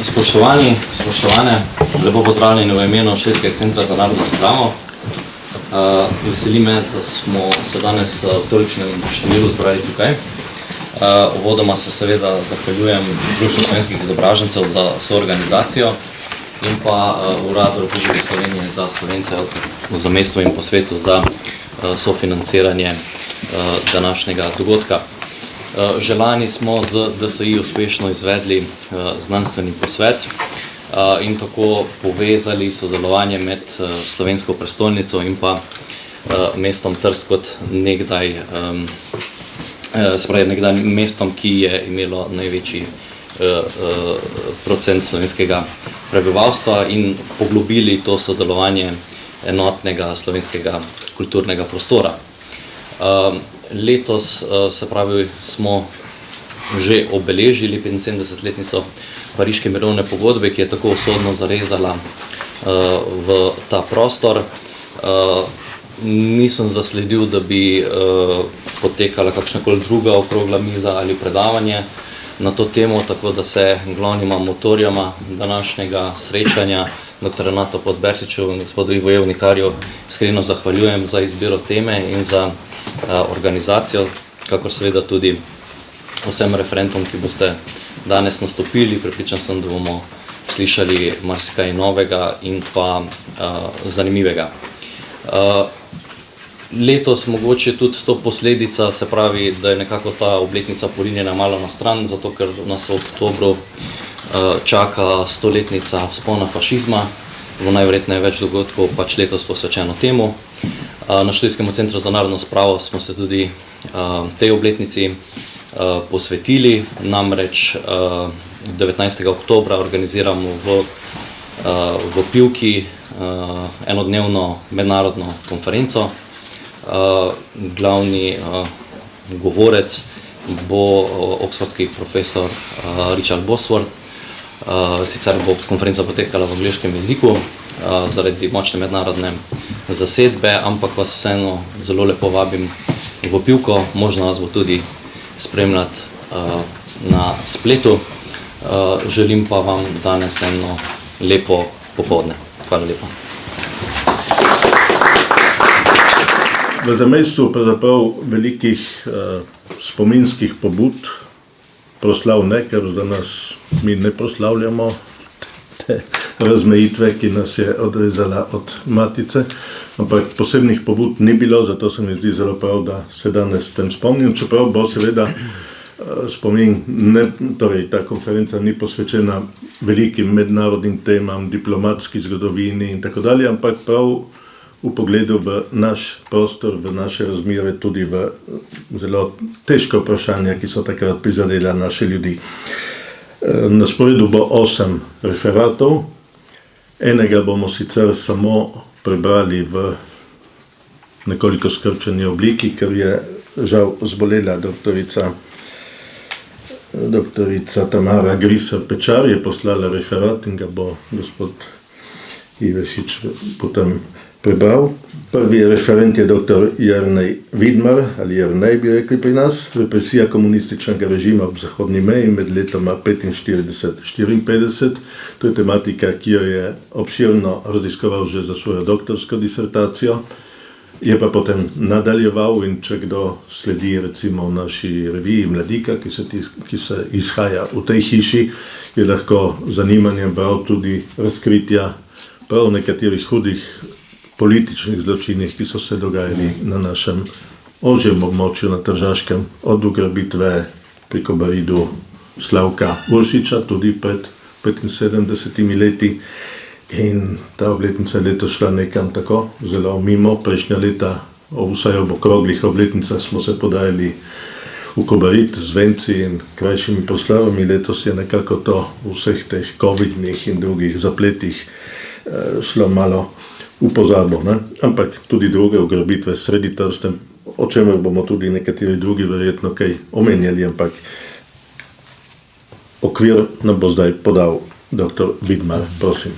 Spoštovani, spoštovane, lepo pozdravljeni v imenu Švedskega centra za narodno spravo. Veseli me, da smo se danes v tolikšnem številu zbrali tukaj. Uvodoma se seveda zahvaljujem Društvu slovenskih izobražencev za soorganizacijo in pa Uradu Republike Slovenije za Slovence v zamejstvu in po svetu za sofinanciranje današnjega dogodka. Že lani smo z DSI uspešno izvedli znanstveni posvet in tako povezali sodelovanje med slovensko prestolnico in pa mestom Trst kot nekdaj mestom, ki je imelo največji procent slovenskega prebivalstva in poglobili to sodelovanje enotnega slovenskega kulturnega prostora. Letos, se pravi, smo že obeležili 75-letnico Pariške mirovne pogodbe, ki je tako usodno zarezala v ta prostor. Nisem zasledil, da bi potekala kakšnakoli druga okrogla miza ali predavanje na to temo, tako da se glavnima motorjama današnjega srečanja, dr. Renato Podberčiču in gospodu Ivo Jevnikarju, iskreno zahvaljujem za izbiro teme in za organizacijo, kakor seveda tudi vsem referentom, ki boste danes nastopili. Prepričan sem, da bomo slišali marsikaj novega in pa zanimivega. Letos mogoče tudi to posledica, se pravi, da je nekako ta obletnica porinjena malo na stran, zato ker nas v oktobru čaka 100-letnica vzpona fašizma, bo najverjetneje več dogodkov pač letos posvečeno temu. Na Študijskem centru za narodno spravo smo se tudi tej obletnici posvetili, namreč 19. oktobra organiziramo v Pivki enodnevno mednarodno konferenco. Glavni govorec bo oxfordski profesor Richard Bosworth. Sicer bo konferenca potekala v angleškem jeziku zaradi močne mednarodne zasedbe, ampak vas vseeno zelo lepo vabim v Pivko, možno vas bo tudi spremljati na spletu. Želim pa vam danes eno lepo popoldne. Hvala lepa. V zamejstvu pravzaprav velikih spominskih pobud, proslav ne, ker za nas mi ne proslavljamo te razmejitve, ki nas je odrezala od matice, ampak posebnih pobud ni bilo, zato se mi zdi zelo prav, da se danes tem spomnim, čeprav bo seveda spomin, torej ta konferenca ni posvečena velikim mednarodnim temam, diplomatski zgodovini in tako dalje, ampak prav v pogledu v naš prostor, v naše razmere, tudi v zelo težko vprašanja, ki so takrat prizadela naše ljudi. Na sporedu bo 8 referatov, enega bomo sicer samo prebrali v nekoliko skrčeni obliki, ker je žal zbolela doktorica Tamara Griser-Pečar, je poslala referat in ga bo gospod Ivešič potem prebral. Prvi referent je dr. Jernej Vidmar, ali Jernej bi rekli pri nas, represija komunističnega režima ob zahodni meji med letoma 1945-1954. To je tematika, ki jo je obširno raziskoval že za svojo doktorsko disertacijo. Je pa potem nadaljeval in če kdo sledi recimo v naši reviji Mladika, ki se izhaja v tej hiši, je lahko zanimanjem bral tudi razkritja prav nekaterih hudih političnih zločinih, ki so se dogajali na našem ožjem območju na Tržaškem, od ugrabitve pri Kobaridu Slavka Uršiča, tudi pred 75 leti. In ta obletnica je letos šla nekam tako zelo mimo. Prejšnja leta, vsaj ob okroglih obletnicah, smo se podajali v Kobarid z venci in krajšimi proslavami. Letos je nekako to v vseh teh covidnih in drugih zapletih šlo malo v pozabo, ne? Ampak tudi druge ugrabitve sredi Trste, o čemer bomo tudi nekateri drugi verjetno kaj omenjali, ampak okvir nam bo zdaj podal dr. Vidmar, prosim.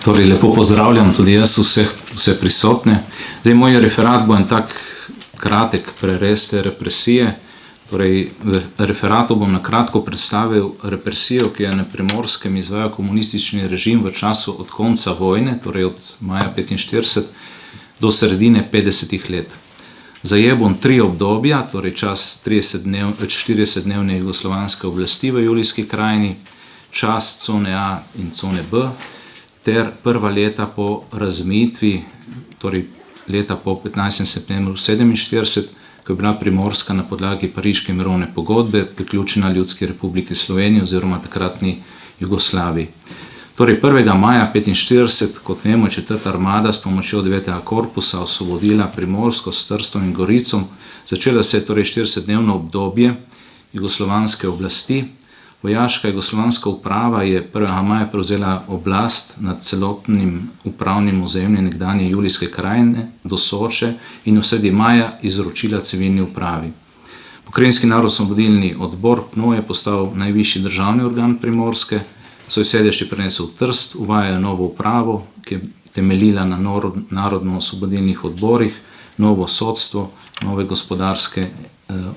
Torej, lepo pozdravljam tudi jaz vse prisotne. Zdaj, moj referat bo en tak kratek prerez te represije. Torej, v referatu bom na kratko predstavil represijo, ki je na Primorskem izvajal komunistični režim v času od konca vojne, torej od maja 1945 do sredine 50 let. Zajel bom 3 obdobja, torej čas 40-dnevne jugoslovanske oblasti v Julijski krajini, čas cone A in cone B, ter prva leta po razmejitvi, torej leta po 15. septembru 1947, ko je bila Primorska na podlagi Pariške mirovne pogodbe priključena Ljudski republiki Sloveniji oziroma takratni Jugoslaviji. Torej 1. maja 1945, kot vemo, 4. armada s pomočjo 9. korpusa osvobodila Primorsko s Trstom in Goricom. Začela se je torej 40-dnevno obdobje jugoslovanske oblasti. Vojaška jugoslovanska uprava je 1. maja prevzela oblast nad celotnim upravnim ozemljem nekdanje Julijske krajine do Soče in v sredi maja izročila civilni upravi. Pokrajinski narodno-osvobodilni odbor PNO je postal najvišji državni organ Primorske, svoj sedež je prenesel v Trst, uvajajo novo upravo, ki je temeljila na narodno-osvobodilnih odborih, novo sodstvo, nove gospodarske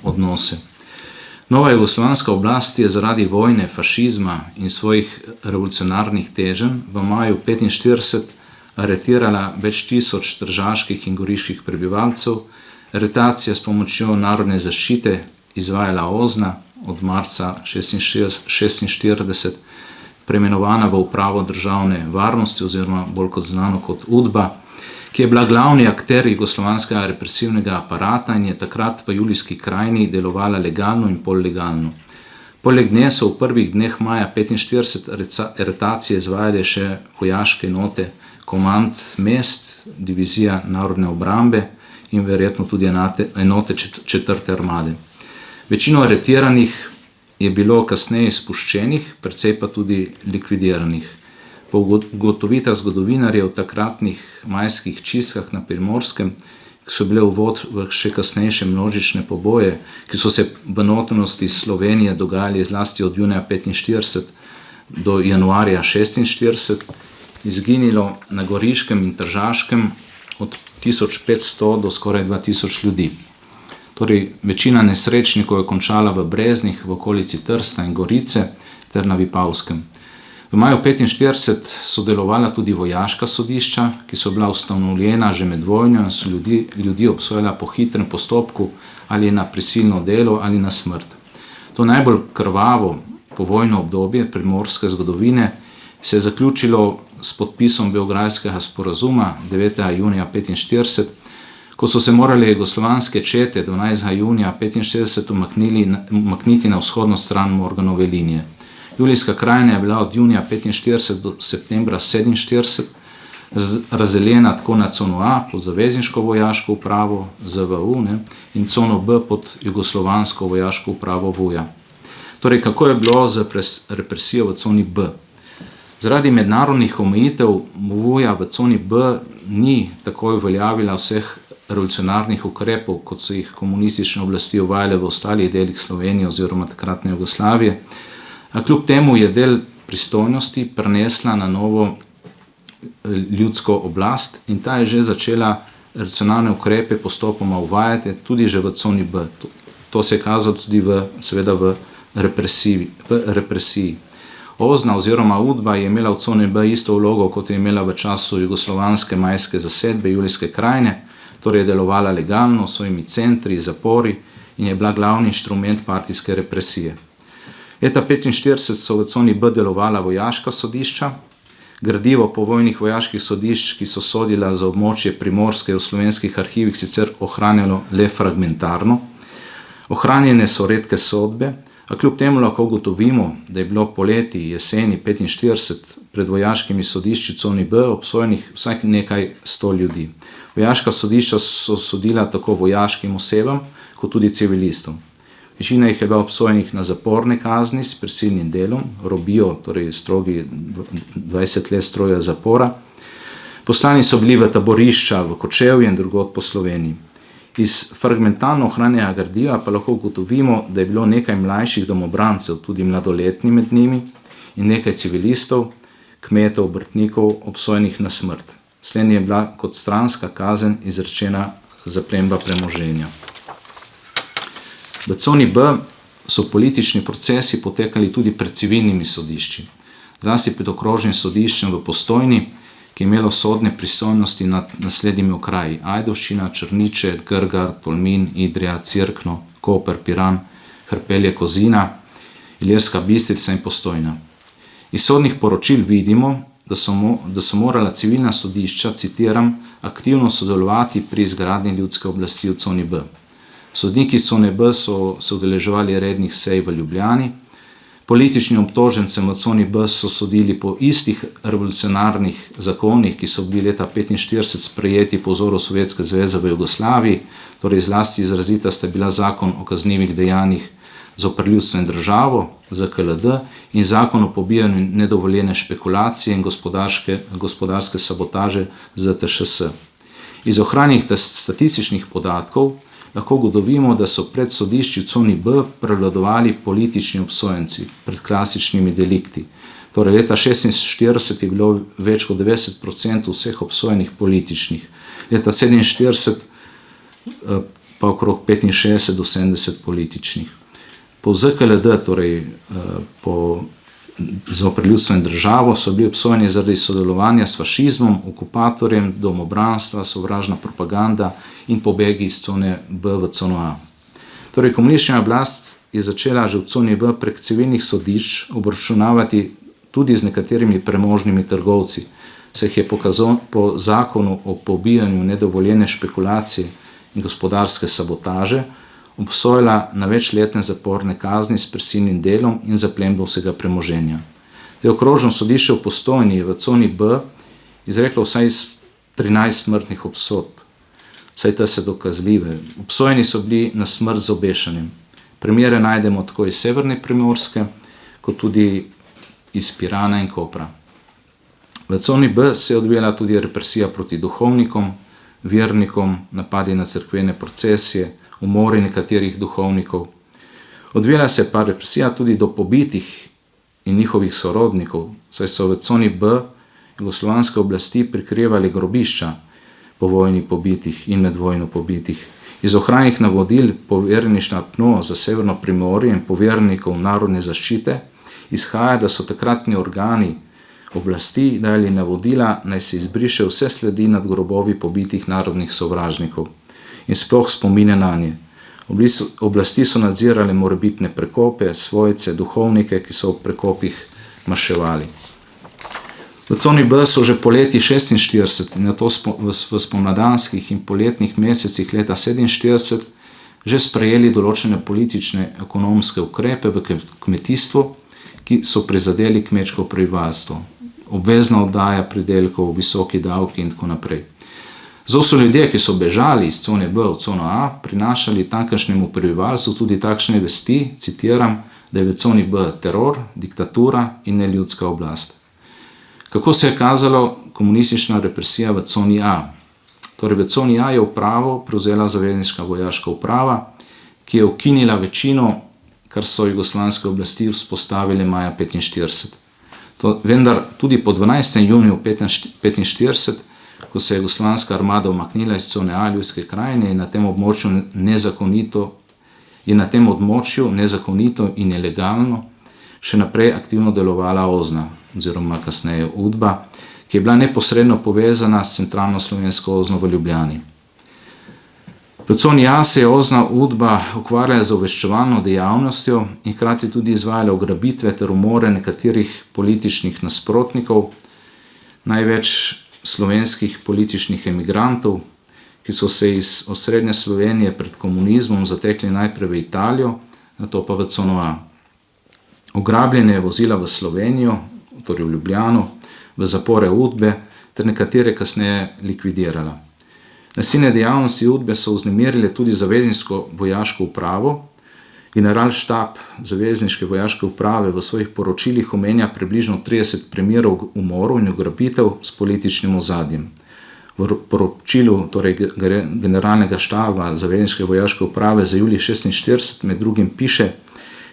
odnose. Nova jugoslovanska oblast je zaradi vojne, fašizma in svojih revolucionarnih teženj v maju 1945 aretirala več tisoč tržaških in goriških prebivalcev, aretacija s pomočjo narodne zaščite izvajala OZNA od marca 1946, preimenovana v upravo državne varnosti oziroma bolj kot znano kot UDBA, ki je bila glavni akter jugoslovanskega represivnega aparata in je takrat v Julijski krajini delovala legalno in pollegalno. Poleg nje so v prvih dneh maja 1945 aretacije izvajale še vojaške enote komand mest, divizija narodne obrambe in verjetno tudi enote 4. armade. Večino aretiranih je bilo kasneje izpuščenih, precej pa tudi likvidiranih. Po ugotovitvah zgodovinarjev takratnih majskih čistkah na Primorskem, ki so bile uvod v še kasnejše množične poboje, ki so se v notranjosti Slovenije dogajali zlasti od junija 1945 do januarja 1946, izginilo na Goriškem in Tržaškem od 1500 do skoraj 2000 ljudi. Torej, večina nesrečnikov je končala v Breznih, v okolici Trsta in Gorice ter na Vipavskem. V maju 1945 so delovala tudi vojaška sodišča, ki so bila ustanovljena že med vojno in so ljudi obsojala po hitrem postopku ali na prisilno delo ali na smrt. To najbolj krvavo povojno obdobje primorske zgodovine se je zaključilo s podpisom Beograjskega sporazuma 9. junija 1945, ko so se morali jugoslovanske čete 12. junija 1945 umakniti na vzhodno stran Morganove linije. Julijska krajina je bila od junija 1945 do septembra 1947 razdeljena tako na cono A pod zavezniško vojaško upravo ZVU in cono B pod jugoslovansko vojaško upravo VUJA. Torej, kako je bilo z represijo v coni B? Zaradi mednarodnih omejitev VUJA v coni B ni takoj uveljavila vseh revolucionarnih ukrepov, kot so jih komunistične oblasti uvajale v ostalih delih Slovenije oziroma takratne Jugoslavije. A kljub temu je del pristojnosti prenesla na novo ljudsko oblast in ta je že začela racionalne ukrepe postopoma uvajati tudi že v coni B. To se je kazalo tudi v represiji. OZNA oziroma UDBA je imela v coni B isto vlogo, kot je imela v času jugoslovanske majske zasedbe Julijske krajine, torej je delovala legalno s svojimi centri, zapori in je bila glavni inštrument partijske represije. Leta 1945 so v coni B delovala vojaška sodišča. Gradivo povojnih vojaških sodišč, ki so sodila za območje Primorske v slovenskih arhivih, sicer ohranjalo le fragmentarno. Ohranjene so redke sodbe, a kljub temu lahko ugotovimo, da je bilo poleti jeseni 1945 pred vojaškimi sodišči coni B obsojenih vsaj nekaj 100 ljudi. Vojaška sodišča so sodila tako vojaškim osebam, kot tudi civilistom. Večina jih je bila obsojenih na zaporne kazni s prisilnim delom, robijo, torej strogi 20 let stroja zapora. Poslani so bili v taborišča v Kočevju in drugod po Sloveniji. Iz fragmentarno ohranjenega gradiva pa lahko ugotovimo, da je bilo nekaj mlajših domobrancev, tudi mladoletni med njimi, in nekaj civilistov, kmetov, obrtnikov, obsojenih na smrt. Slednje je bila kot stranska kazen izrečena zaplemba premoženja. V coni B so politični procesi potekali tudi pred civilnimi sodišči, zlasti pred okrožnim sodiščem v Postojni, ki je imelo sodne pristojnosti nad naslednjimi okraji: Ajdovščina, Črniče, Grgar, Tolmin, Idrija, Cerkno, Koper, Piran, Hrpelje, Kozina, Ilirska Bistrica in Postojna. Iz sodnih poročil vidimo, da so morala civilna sodišča, citiram, aktivno sodelovati pri izgradnji ljudske oblasti v coni B. Sodniki iz cone B so se udeleževali rednih sej v Ljubljani, političnim obtožencem v coni B so sodili po istih revolucionarnih zakonih, ki so bili leta 1945 sprejeti po vzoru Sovjetske zveze v Jugoslaviji, torej zlasti izrazita sta bila zakon o kaznivih dejanjih zoper ljudstvo in državo, ZKLD, in zakon o pobijanju nedovoljene špekulacije in gospodarske sabotaže, ZTŠS. Iz ohranjenih statističnih podatkov lahko ugotovimo, da so pred sodišči v coni B prevladovali politični obsojenci pred klasičnimi delikti. Torej leta 1946 je bilo več kot 90% vseh obsojenih političnih, leta 1947 pa okrog 65 do 70 političnih. Po ZKLD, torej po zoper ljudstvo in državo, so bili obsojeni zaradi sodelovanja s fašizmom, okupatorjem, domobranstva, sovražna propaganda in pobegi iz cone B v cono A. Torej komunistična oblast je začela že v coni B prek civilnih sodišč obračunavati tudi z nekaterimi premožnimi trgovci, saj jih je po zakonu o pobijanju nedovoljene špekulacije in gospodarske sabotaže obsojala na večletne zaporne kazni s prisilnim delom in zaplembo vsega premoženja. Okrožno sodišče v Postojni v coni B izreklo vsaj 13 smrtnih obsodb, vsaj te so dokazljive. Obsojeni so bili na smrt z obešanjem. Primere najdemo tako iz severne Primorske, kot tudi iz Pirana in Kopra. V coni B se je odvijala tudi represija proti duhovnikom, vernikom, napadi na cerkvene procesije, umori nekaterih duhovnikov. Odvijala se je pa represija tudi do pobitih in njihovih sorodnikov, saj so v coni B jugoslovanske oblasti prikrivali grobišča po vojni pobitih in med vojno pobitih. Iz ohranjenih navodil poverništva PNO za Severno Primorje in povernikov narodne zaščite izhaja, da so takratni organi oblasti dali navodila, naj se izbriše vse sledi nad grobovi pobitih narodnih sovražnikov in sploh spomine na nje. Oblasti so nadzirale morebitne prekope, svojce, duhovnike, ki so v prekopih maševali. V coni B so že poleti 1946 in nato v spomladanskih in poletnih mesecih leta 1947 že sprejeli določene politične ekonomske ukrepe v kmetijstvu, ki so prizadeli kmečko prebivalstvo. Obvezna oddaja pridelkov, visoki davki in tako naprej. Zato so ljudje, ki so bežali iz cone B v cono A, prinašali tamkajšnjemu prebivalstvu tudi takšne vesti, citiram, da je v coni B teror, diktatura in neljudska oblast. Kako se je kazalo komunistična represija v coni A? Torej v coni A je upravo prevzela zavezniška vojaška uprava, ki je ukinila večino, kar so jugoslovanske oblasti vzpostavile maja 1945. Vendar tudi po 12. juniju 1945, ko se je jugoslovanska armada umaknila iz cone A Ljudske krajine, je na tem območju nezakonito in ilegalno še naprej aktivno delovala OZNA, oziroma kasneje UDBA, ki je bila neposredno povezana s centralno slovensko OZNO v Ljubljani. V coni A se je OZNA UDBA ukvarjala z obveščevalno dejavnostjo in hkrati tudi izvajala ugrabitve ter umore nekaterih političnih nasprotnikov, največ slovenskih političnih emigrantov, ki so se iz osrednje Slovenije pred komunizmom zatekli najprej v Italijo, nato pa v cono A. Ugrabljene je vozila v Slovenijo, torej v Ljubljano, v zapore UDBE ter nekatere kasneje likvidirala. Nasilne dejavnosti UDBE so vznemirile tudi zavezniško vojaško upravo. Generalštab zavezniške vojaške uprave v svojih poročilih omenja približno 30 primerov umorov in ugrabitev s političnim ozadjem. V poročilu generalnega štaba zavezniške vojaške uprave za julij 1946 med drugim piše: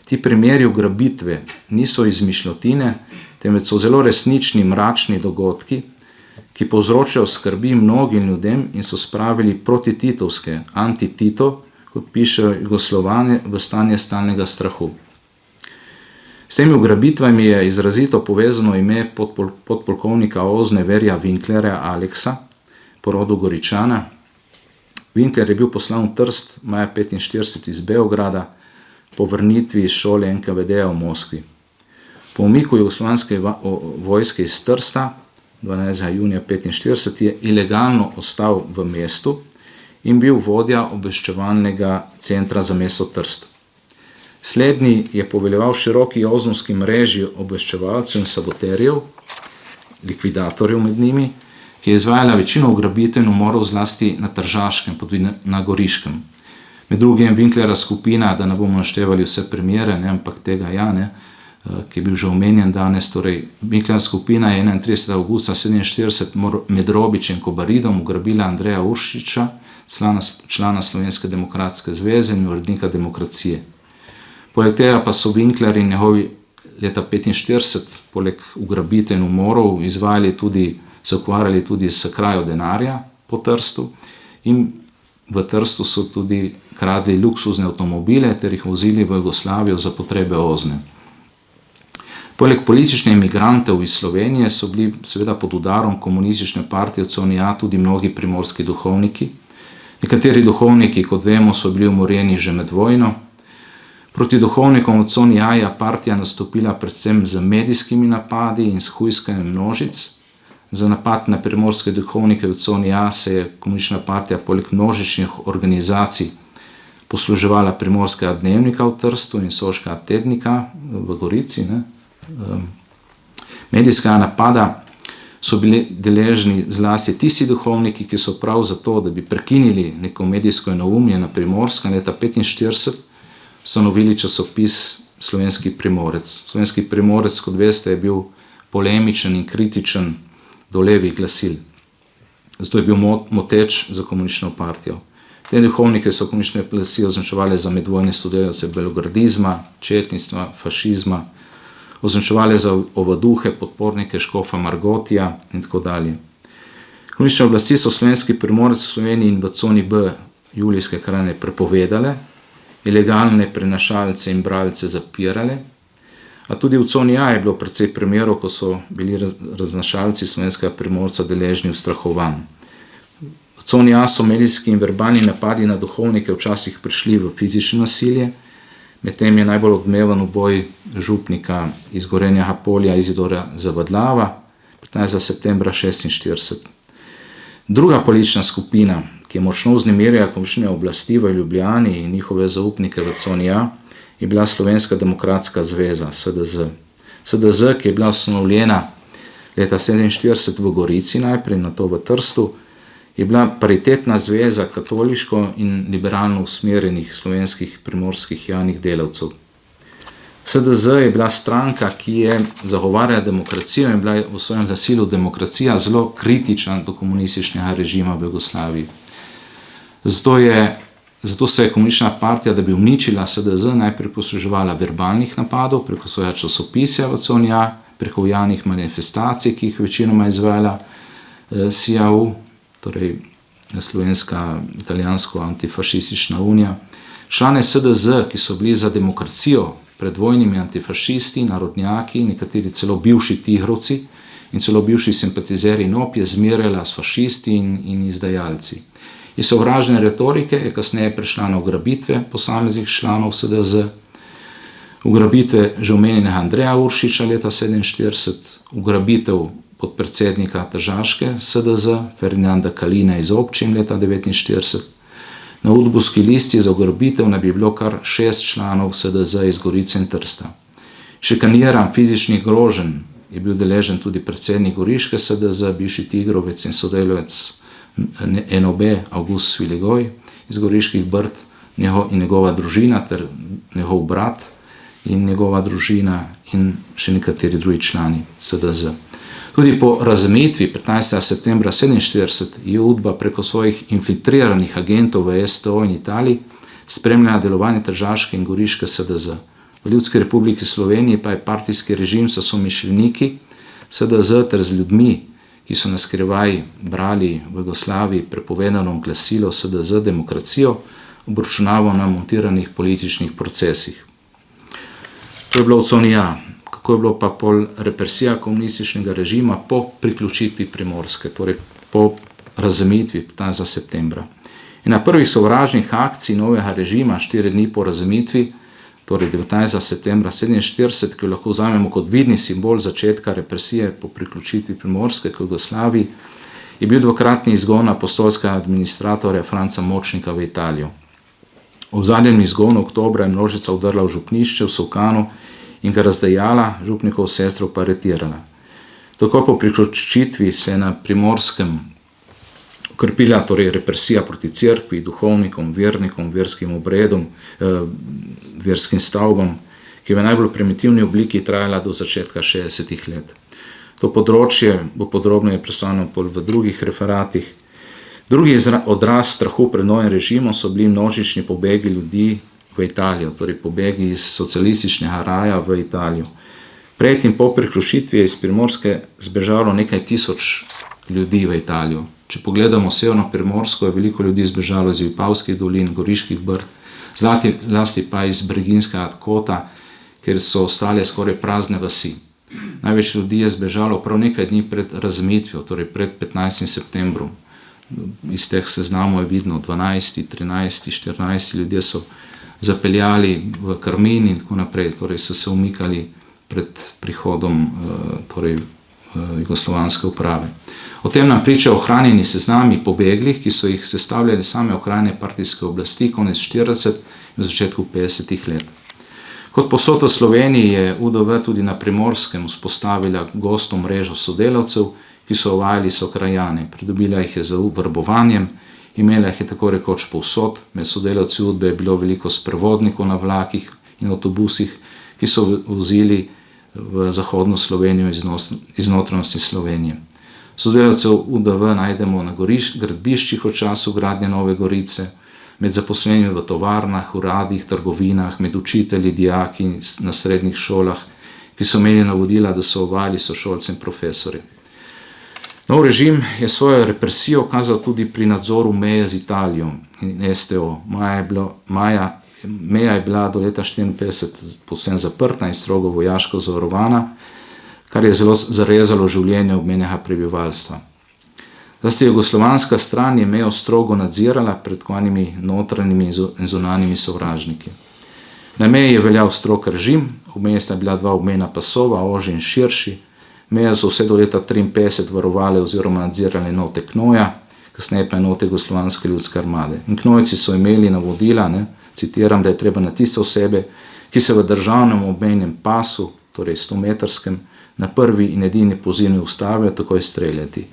ti primeri ugrabitve niso izmišljotine, temveč so zelo resnični mračni dogodki, ki povzročajo skrbi mnogim ljudem in so spravili protititovske, anti-Tito, kot pišejo Jugoslovane, v stanje stalnega strahu. S temi ugrabitvami je izrazito povezano ime podpolkovnika Ozne Verja Winklerja Aleksa, po rodu Goričana. Winkler je bil poslan v Trst maja 1945 iz Beograda po vrnitvi iz šole NKVD-ja v Moskvi. Po umiku jugoslovanske vojske iz Trsta 12. junija 1945 je ilegalno ostal v mestu in bil vodja obveščevalnega centra za mesto Trst. Slednji je poveljeval široki ozonski mreži obveščevalcev in saboterjev, likvidatorjev med njimi, ki je izvajala večino ugrabitev in umorov zlasti na Tržaškem, pa tudi na Goriškem. Med drugim Winklera skupina, da ne bomo naštevali vse primere, ampak tega ki je bil že omenjen danes, torej Winklera skupina je 31. augusta 1947 med Robičem in Kobaridom ugrabila Andreja Uršiča, člana Slovenske demokratske zveze in urednika Demokracije. Poleg tega pa so Winkler in njegovi leta 1945, poleg ugrabitev in umorov, se ukvarjali tudi s krajo denarja po Trstu in v Trstu so tudi kradli luksuzne avtomobile ter jih vozili v Jugoslavijo za potrebe Ozne. Poleg političnih imigrantov iz Slovenije so bili seveda pod udarom komunistične partije CONIA tudi mnogi primorski duhovniki. Nekateri duhovniki, kot vemo, so bili umorjeni že med vojno. Proti duhovnikom od CONIA je partija nastopila predvsem z medijskimi napadi in s hujskanjem množic. Za napad na primorske duhovnike v CONIA se je komunistična partija poleg množičnih organizacij posluževala Primorskega dnevnika v Trstu in Soškega tednika v Gorici. Medijskega napada so bili deležni zlasti tisti duhovniki, ki so prav zato, da bi prekinili neko medijsko enoumje na Primorskem leta 1945, ustanovili časopis Slovenski Primorec. Slovenski Primorec, kot veste, je bil polemičen in kritičen do levih glasil. Zato je bil moteč za komunistično partijo. Te duhovnike so komunistične oblasti označevali za medvojne sodelavce belogradizma, četništva, fašizma, označevali za ovaduhe, podpornike škofa Margotija in tako dalje. Komunistične oblasti so Slovenski Primorec v Sloveniji in v coni B Julijske krajine prepovedale, ilegalne prenašalce in bralce zapirale, a tudi v coni A je bilo precej primerov, ko so bili raznašalci Slovenskega Primorca deležni ustrahovanj. V coni A so medijski in verbalni napadi na duhovnike včasih prišli v fizično nasilje, medtem je najbolj odmeven uboj župnika iz Gorenjega polja Izidora Zavadlava 15. septembra 1946. Druga politična skupina, ki je močno vznemirjala komunistične oblasti v Ljubljani in njihove zaupnike v coni A, je bila Slovenska demokratska zveza, SDZ. SDZ, ki je bila ustanovljena leta 1947 v Gorici najprej, nato v Trstu, je bila paritetna zveza katoliško in liberalno usmerjenih slovenskih primorskih javnih delavcev. SDZ je bila stranka, ki je zagovarjala demokracijo in bila v svojem glasilu Demokracija zelo kritična do komunističnega režima v Jugoslaviji. Zato se je komunistična partija, da bi uničila SDZ, najprej posluževala verbalnih napadov preko svojega časopisja v coni A, preko javnih manifestacij, ki jih večinoma izvajala SIAU, torej Slovenska italijansko antifašistična unija. Člane SDZ, ki so bili za demokracijo pred vojnimi antifašisti, narodnjaki, nekateri celo bivši tigrovci in celo bivši simpatizeri NOB, je zmerjala s fašisti in izdajalci. Iz sovražne retorike je kasneje prešla na ugrabitve posameznih članov SDZ, ugrabitve že omenjenega Andreja Uršiča leta 1947, ugrabitev podpredsednika Tržaške SDZ, Ferdinanda Kaline iz Občin leta 1949. Na udbovski listi za ugrabitev naj bi bilo kar 6 članov SDZ iz Gorice in Trsta. Šikaniran fizičnih groženj je bil deležen tudi predsednik Goriške SDZ, bivši tigrovec in sodelavec NOB Avgust Sviligoj iz Goriških Brd in njegova družina ter njegov brat in njegova družina in še nekateri drugi člani SDZ. Tudi po razmejitvi 15. septembra 1947 je UDBA preko svojih infiltriranih agentov v STO in Italiji spremljala delovanje Tržaške in Goriške SDZ. V Ljudski republiki Sloveniji pa je partijski režim s somišljeniki SDZ ter z ljudmi, ki so na skrivaj brali v Jugoslaviji prepovedano glasilo SDZ Demokracijo, obračunaval na montiranih političnih procesih. To je bilo v coni A. Kako je bilo pa pol represija komunističnega režima po priključitvi Primorske, torej po razmejitvi 15. septembra. Ena prvih sovražnih akcij novega režima 4 dni po razmejitvi, torej 19. septembra 1947, ki jo lahko vzamemo kot vidni simbol začetka represije po priključitvi Primorske k Jugoslaviji, je bil dvakratni izgon apostolskega administratorja Franca Močnika v Italijo. V zadnjem izgonu oktobra je množica vdrla v župnišče v Solkanu in ga razdejala, župnikov sestro pa aretirala. Tako po priključitvi se je na Primorskem okrepila torej represija proti cerkvi, duhovnikom, vernikom, verskim obredom, verskim stavbam, ki je v najbolj primitivni obliki trajala do začetka 60. let. To področje bo podrobneje predstavljeno v drugih referatih. Drugi odraz strahu pred novim režimom so bili množični pobegi ljudi v Italijo, torej pobegi iz socialističnega raja v Italijo. Pred in po priključitvi je iz Primorske zbežalo nekaj tisoč ljudi v Italijo. Če pogledamo severno Primorsko, je veliko ljudi zbežalo iz Vipavskih dolin, Goriških brd, zlasti pa iz Breginskega kota, ker so ostale skoraj prazne vasi. Največ ljudi je zbežalo prav nekaj dni pred razmejitvijo, torej pred 15. septembrom. Iz teh seznamov je vidno 12, 13, 14 ljudje so zapeljali v Karmin in tako naprej, torej so se umikali pred prihodom jugoslovanske uprave. O tem nam pričajo ohranjeni seznami pobeglih, ki so jih sestavljali same okrajne partijske oblasti konec 40 in v začetku 50 let. Kot posod v Sloveniji je UDV tudi na Primorskem vzpostavila gosto mrežo sodelavcev, ki so uvajali sokrajane. Pridobila jih je z vrbovanjem, imela jih je tako rekoč povsod. Med sodelavci UDV je bilo veliko sprevodnikov na vlakih in avtobusih, ki so vozili v zahodno Slovenijo iz notranjosti Slovenije. Sodelavcev UDV najdemo na gradbiščih v času gradnje Nove Gorice, med zaposlenimi v tovarnah, uradih, trgovinah, med učitelji, dijaki na srednjih šolah, ki so imeli navodila, da so uvajali sošolce in profesori. Nov režim je svojo represijo kazal tudi pri nadzoru meje z Italijo in STO. Meja je bila do leta 1954 povsem zaprta in strogo vojaško zavarovana, kar je zelo zarezalo življenje obmejnega prebivalstva. Zlasti jugoslovanska stran je mejo strogo nadzirala pred kvanimi notranjimi in zunanjimi sovražniki. Na meji je veljal strog režim, v meji sta bila 2 obmejna pasova, ožji in širši. Meje so vse do leta 1953 varovale oziroma nadzirale enote Knoja, kasneje pa enote Jugoslovanske ljudske armade. In Knojci so imeli navodila, citiram, da je treba na tiste osebe, ki se v državnem obmejnem pasu, torej 100-metrskem, na prvi in edini pozivni ustavijo, takoj streljati.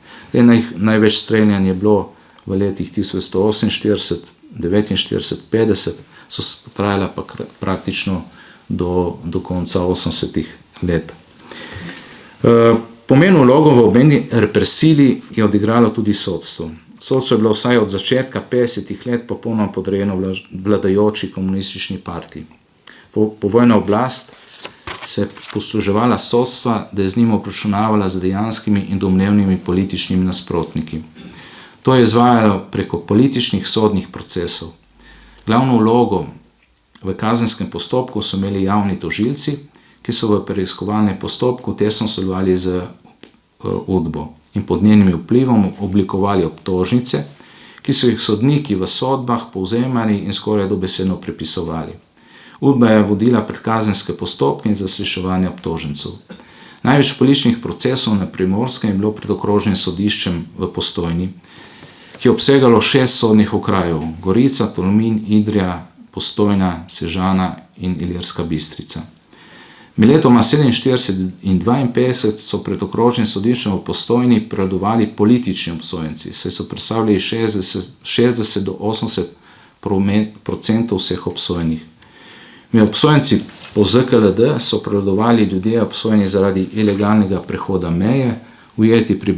Največ streljanja je bilo v letih 1948, 49, 50, so trajala pa praktično do konca 80 let. Pomembno vlogo v obmejni represiji je odigralo tudi sodstvo. Sodstvo je bilo vsaj od začetka 50 let popolnoma podrejeno vladajoči komunistični partiji. Povojna oblast se je posluževala sodstva, da je z njim obračunavala z dejanskimi in domnevnimi političnimi nasprotniki. To je izvajalo preko političnih sodnih procesov. Glavno vlogo v kazenskem postopku so imeli javni tožilci, ki so v preiskovalnem postopku tesno sodelovali z UDBO in pod njenim vplivom oblikovali obtožnice, ki so jih sodniki v sodbah povzemali in skoraj dobesedno prepisovali. UDBA je vodila predkazenske postopke in zasliševanje obtožencev. Največ političnih procesov na Primorskem je bilo pred okrožnim sodiščem v Postojni, ki je obsegalo 6 sodnih okrajev: Gorica, Tolmin, Idrija, Postojna, Sežana in Ilirska Bistrica. Med letoma 1947 in 1952 so pred okrožnim sodiščem v Postojni prevladovali politični obsojenci, saj so predstavljali 60 do 80% vseh obsojenih. Med obsojenci po ZKLD so prevladovali ljudje obsojeni zaradi ilegalnega prehoda meje, ujeti pri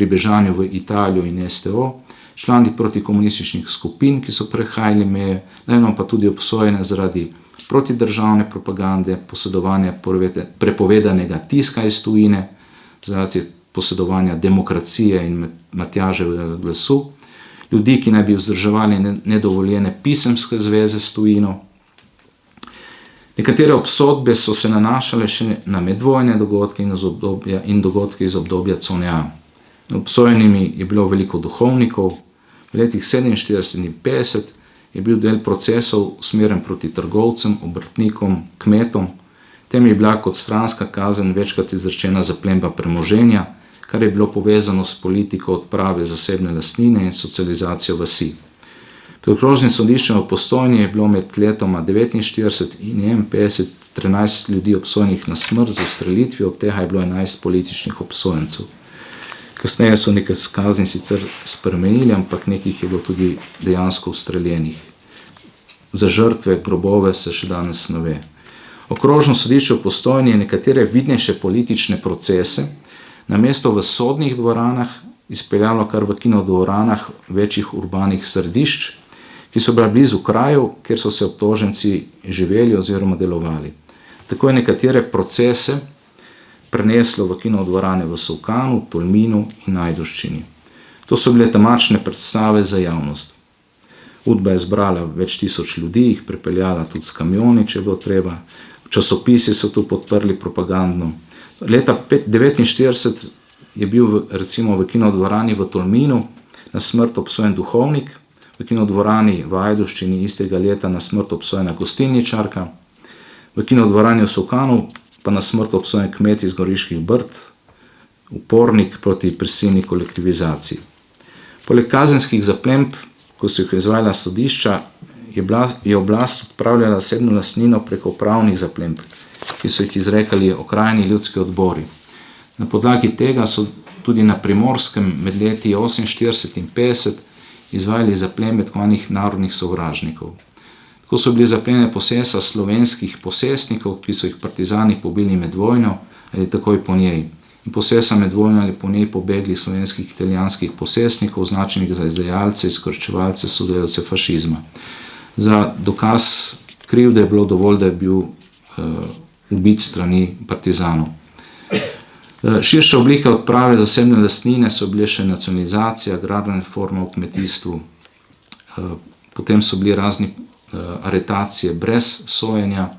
bežanju v Italijo in STO, člani protikomunističnih skupin, ki so prehajali meje, najmanj pa tudi obsojene zaradi protidržavne propagande, posedovanja prepovedanega tiska iz tujine, zaradi posedovanja demokracije in Matjaževega glasu, ljudi, ki naj bi vzdrževali nedovoljene pisemske zveze s tujino. Nekatere obsodbe so se nanašale še na medvojne dogodke in dogodke iz obdobja cone A. Obsojenimi je bilo veliko duhovnikov. V letih 47 in 50 je bil del procesov usmerjen proti trgovcem, obrtnikom, kmetom. Tem je bila kot stranska kazen večkrat izrečena zaplemba premoženja, kar je bilo povezano s politiko odprave zasebne lastnine in socializacijo vasi. Pred okrožnim sodiščem v Postojni je bilo med letoma 49 in 51 13 ljudi obsojenih na smrt z ustrelitvijo, od tega je bilo 11 političnih obsojencev. Kasneje so nekaj kazni sicer spremenili, ampak nekih je bilo tudi dejansko ustreljenih. Za žrtve, grobove se še danes ne ve. Okrožno sodišče v Postojni je nekatere vidnejše politične procese namesto v sodnih dvoranah izpeljalo kar v kinodvoranah večjih urbanih središč, ki so bila blizu krajev, kjer so se obtoženci živeli oziroma delovali. Tako je nekatere procese preneslo v kinodvorane v Solkanu, Tolminu in Ajdovščini. To so bile temačne predstave za javnost. Udba je zbrala več tisoč ljudi, jih pripeljala tudi s kamioni, če je bilo treba. Časopisi so tu podprli propagandno. Leta 1949 je bil recimo v kinodvorani v Tolminu na smrt obsojen duhovnik, v kinodvorani v Ajdovščini istega leta na smrt obsojena gostilničarka, v kinodvorani v Solkanu pa na smrt obsojen kmet iz Goriških Brd, upornik proti prisilni kolektivizaciji. Poleg kazenskih zaplemb, ko so jih izvajala sodišča, je oblast odpravljala osebno lastnino preko pravnih zaplemb, ki so jih izrekali okrajni ljudski odbori. Na podlagi tega so tudi na Primorskem med leti 48 in 50 izvajali zaplembe tako zvanih narodnih sovražnikov. Tako so bili zaplenjene posesa slovenskih posestnikov, ki so jih partizani pobili med vojno ali takoj po njej. In posesa med vojno ali po njej pobeglih slovenskih italijanskih posestnikov, označenih za izdajalce, izkoriščevalce, sodelavce fašizma. Za dokaz krivde je bilo dovolj, da je bil ubit strani partizanov. Širša oblika odprave zasebne lastnine so bile še nacionalizacija, agrarna reforma v kmetijstvu, potem so bili razni aretacije brez sojenja,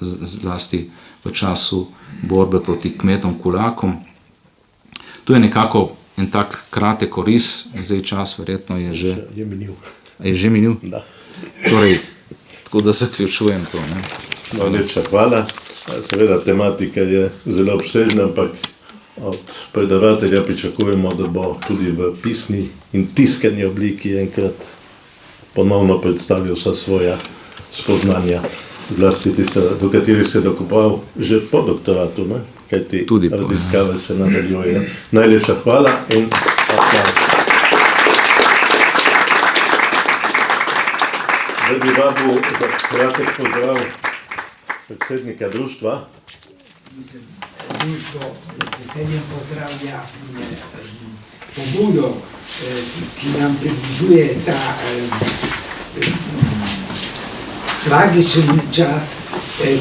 zlasti v času borbe proti kmetom kulakom. Tu je nekako en tak kratek oris, zdaj čas verjetno je že... Je že minil? Da. Torej, tako da zaključujem to. Najlepša hvala. Seveda tematika je zelo obsežna, ampak od predavatelja pričakujemo, da bo tudi v pisni in tiskani obliki enkrat ponovno predstavil vsa svoja spoznanja, zlasti tiste, do katerih se je dokopal že po doktoratu, ne? Kajti tudi raziskave se nadaljujejo. Najlepša hvala in aplavz. Zdaj bi vabil za kratek pozdrav predsednika društva. Mislim, društvo z veseljem pozdravlja pobudo, ki nam približuje ta tragičen čas,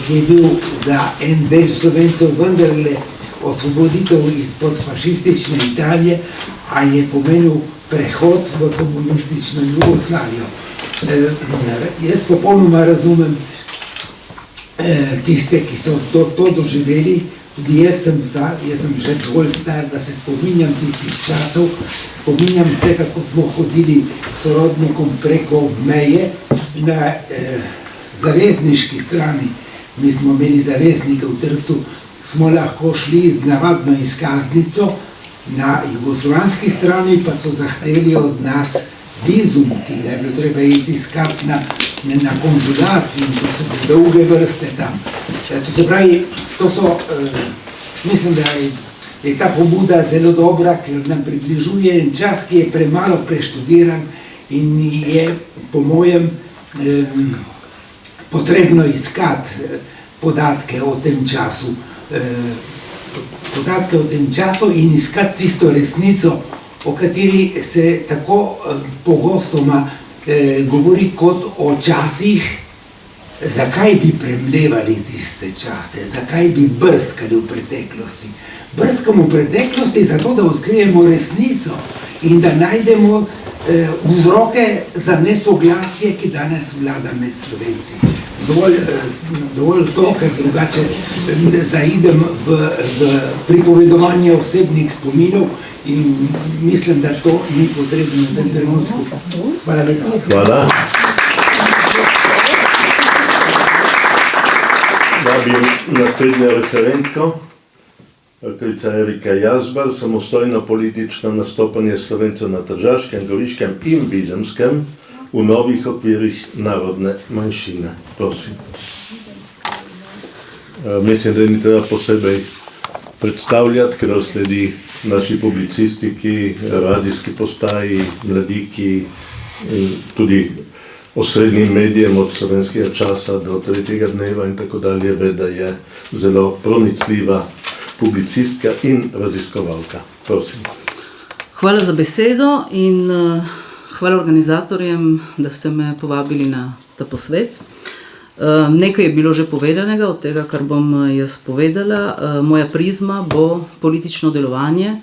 ki je bil za en del Slovencev vendarle osvoboditev izpod fašistične Italije, a je pomenil prehod v komunistično Jugoslavijo. Jaz popolnoma razumem tiste, ki so to doživeli, tudi jaz sem že dovolj star, da se spominjam tistih časov, spominjam se, kako smo hodili s sorodnikom preko meje na zavezniški strani. Mi smo imeli zaveznike v Trstu, smo lahko šli z navadno izkaznico, na jugoslovanski strani pa so zahtevali od nas vizum, ki ga je bilo treba iti iskati na konzulat, in to so dolge vrste tam. To se pravi, mislim, da je ta pobuda zelo dobra, ker nam približuje en čas, ki je premalo preštudiran in je, po mojem, potrebno iskati podatke o tem času, in iskati tisto resnico, o kateri se tako pogostoma govori kot o časih. Zakaj bi premlevali tiste čase, zakaj bi brskali v preteklosti? Brskamo v preteklosti zato, da odkrijemo resnico in da najdemo vzroke za nesoglasje, ki danes vlada med Slovenci. Dovolj to, ker drugače zaidem v pripovedovanje osebnih spominov in mislim, da to ni potrebno v tem trenutku. Hvala lepa. Hvala. Vabim naslednjo referentko, doktorica Erika Jazbar, samostojno politično nastopanje Slovencev na Tržaškem, Goriškem in Videmskem v novih okvirih narodne manjšine. Prosim. Mislim, da ni treba posebej predstavljati, ker sledi naši publicistiki, radijski postaji, mladiki, tudi osrednjim medijem od Slovenskega časa do Tretjega dneva in tako dalje, ve, da je zelo pronicljiva publicistka in raziskovalka. Prosim. Hvala za besedo in hvala organizatorjem, da ste me povabili na ta posvet. Nekaj je bilo že povedanega od tega, kar bom jaz povedala. Moja prizma bo politično delovanje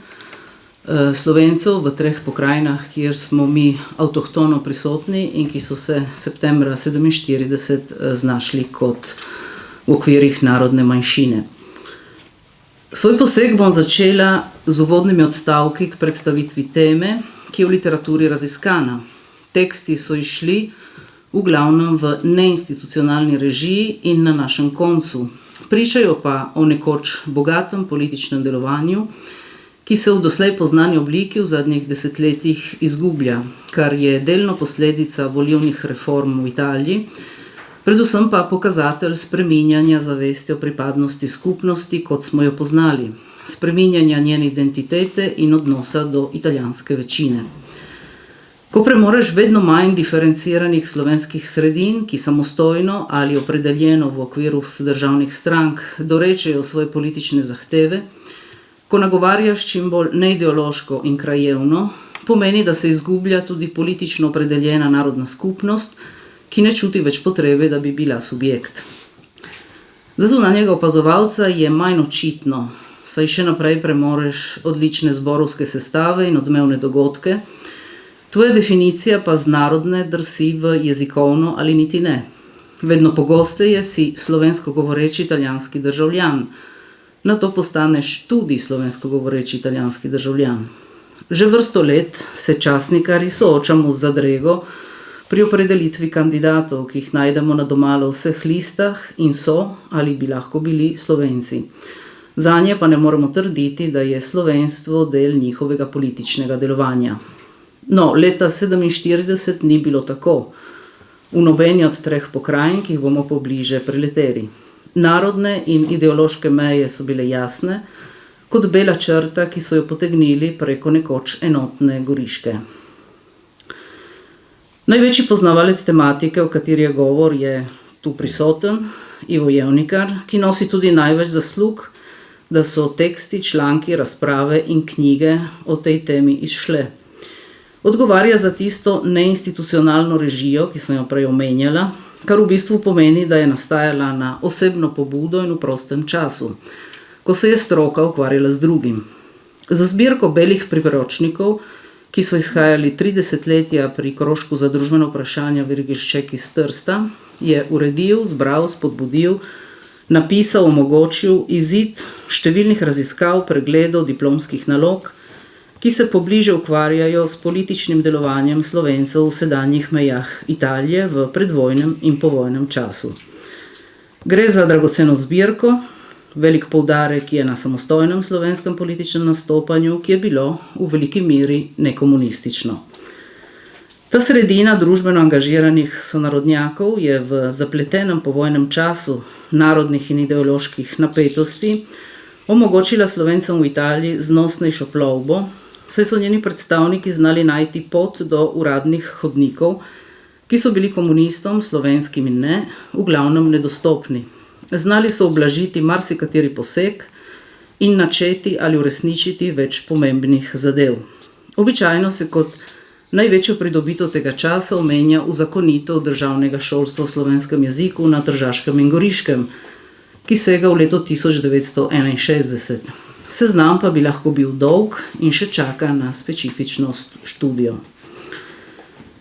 Slovencev v 3 pokrajinah, kjer smo mi avtohtono prisotni in ki so se septembra 1947 znašli kot v okvirih narodne manjšine. Svoj poseg bom začela z uvodnimi odstavki k predstavitvi teme, ki je v literaturi raziskana. Teksti so išli v glavnem v neinstitucionalni režiji in na našem koncu. Pričajo pa o nekoč bogatem političnem delovanju, ki se v doslej poznani obliki v zadnjih desetletjih izgublja, kar je delno posledica volilnih reform v Italiji, predvsem pa pokazatelj spreminjanja zavesti o pripadnosti skupnosti, kot smo jo poznali, spreminjanja njene identitete in odnosa do italijanske večine. Ko premoreš vedno manj diferenciranih slovenskih sredin, ki samostojno ali opredeljeno v okviru vsedržavnih strank dorečejo svoje politične zahteve, ko nagovarjaš čim bolj neideološko in krajevno, pomeni, da se izgublja tudi politično opredeljena narodna skupnost, ki ne čuti več potrebe, da bi bila subjekt. Za zunanjega opazovalca je manj očitno, saj še naprej premoreš odlične zborovske sestave in odmevne dogodke, tvoja definicija pa z narodne drsi v jezikovno ali niti ne. Vedno pogosteje si slovensko govoreči italijanski državljan, na to postaneš tudi slovensko govoreči italijanski državljan. Že vrsto let se časnikarji soočamo z zadrego pri opredelitvi kandidatov, ki jih najdemo na domala vseh listah in so ali bi lahko bili Slovenci. Zanje pa ne moremo trditi, da je slovenstvo del njihovega političnega delovanja. No, leta 1947 ni bilo tako. V nobeni od 3 pokrajin, ki jih bomo pobliže preleteli. Narodne in ideološke meje so bile jasne, kot bela črta, ki so jo potegnili preko nekoč enotne Goriške. Največji poznavalec tematike, o kateri je govor, je tu prisoten, Ivo Jevnikar, ki nosi tudi največ zaslug, da so teksti, članki, razprave in knjige o tej temi izšle. Odgovarja za tisto neinstitucionalno režijo, ki sem jo prej omenjala, kar v bistvu pomeni, da je nastajala na osebno pobudo in v prostem času, ko se je stroka ukvarjala z drugim. Za zbirko belih priročnikov, ki so izhajali 3 desetletja pri krožku za družbena vprašanja Virgilšček iz Trsta, je uredil, zbral, spodbudil, napisal, omogočil izid številnih raziskav, pregledov, diplomskih nalog, ki se pobliže ukvarjajo s političnim delovanjem Slovencev v sedanjih mejah Italije v predvojnem in povojnem času. Gre za dragoceno zbirko, velik poudarek je na samostojnem slovenskem političnem nastopanju, ki je bilo v veliki meri nekomunistično. Ta sredina družbeno angažiranih sonarodnjakov je v zapletenem povojnem času narodnih in ideoloških napetosti omogočila Slovencem v Italiji znosnejšo plovbo, saj so njeni predstavniki znali najti pot do uradnih hodnikov, ki so bili komunistom, slovenskim in ne, v glavnem nedostopni. Znali so ublažiti marsikateri poseg in načeti ali uresničiti več pomembnih zadev. Običajno se kot največjo pridobitev tega časa omenja uzakonitev državnega šolstva v slovenskem jeziku na Tržaškem in Goriškem, ki sega v leto 1961. Seznam pa bi lahko bil dolg in še čaka na specifično študijo.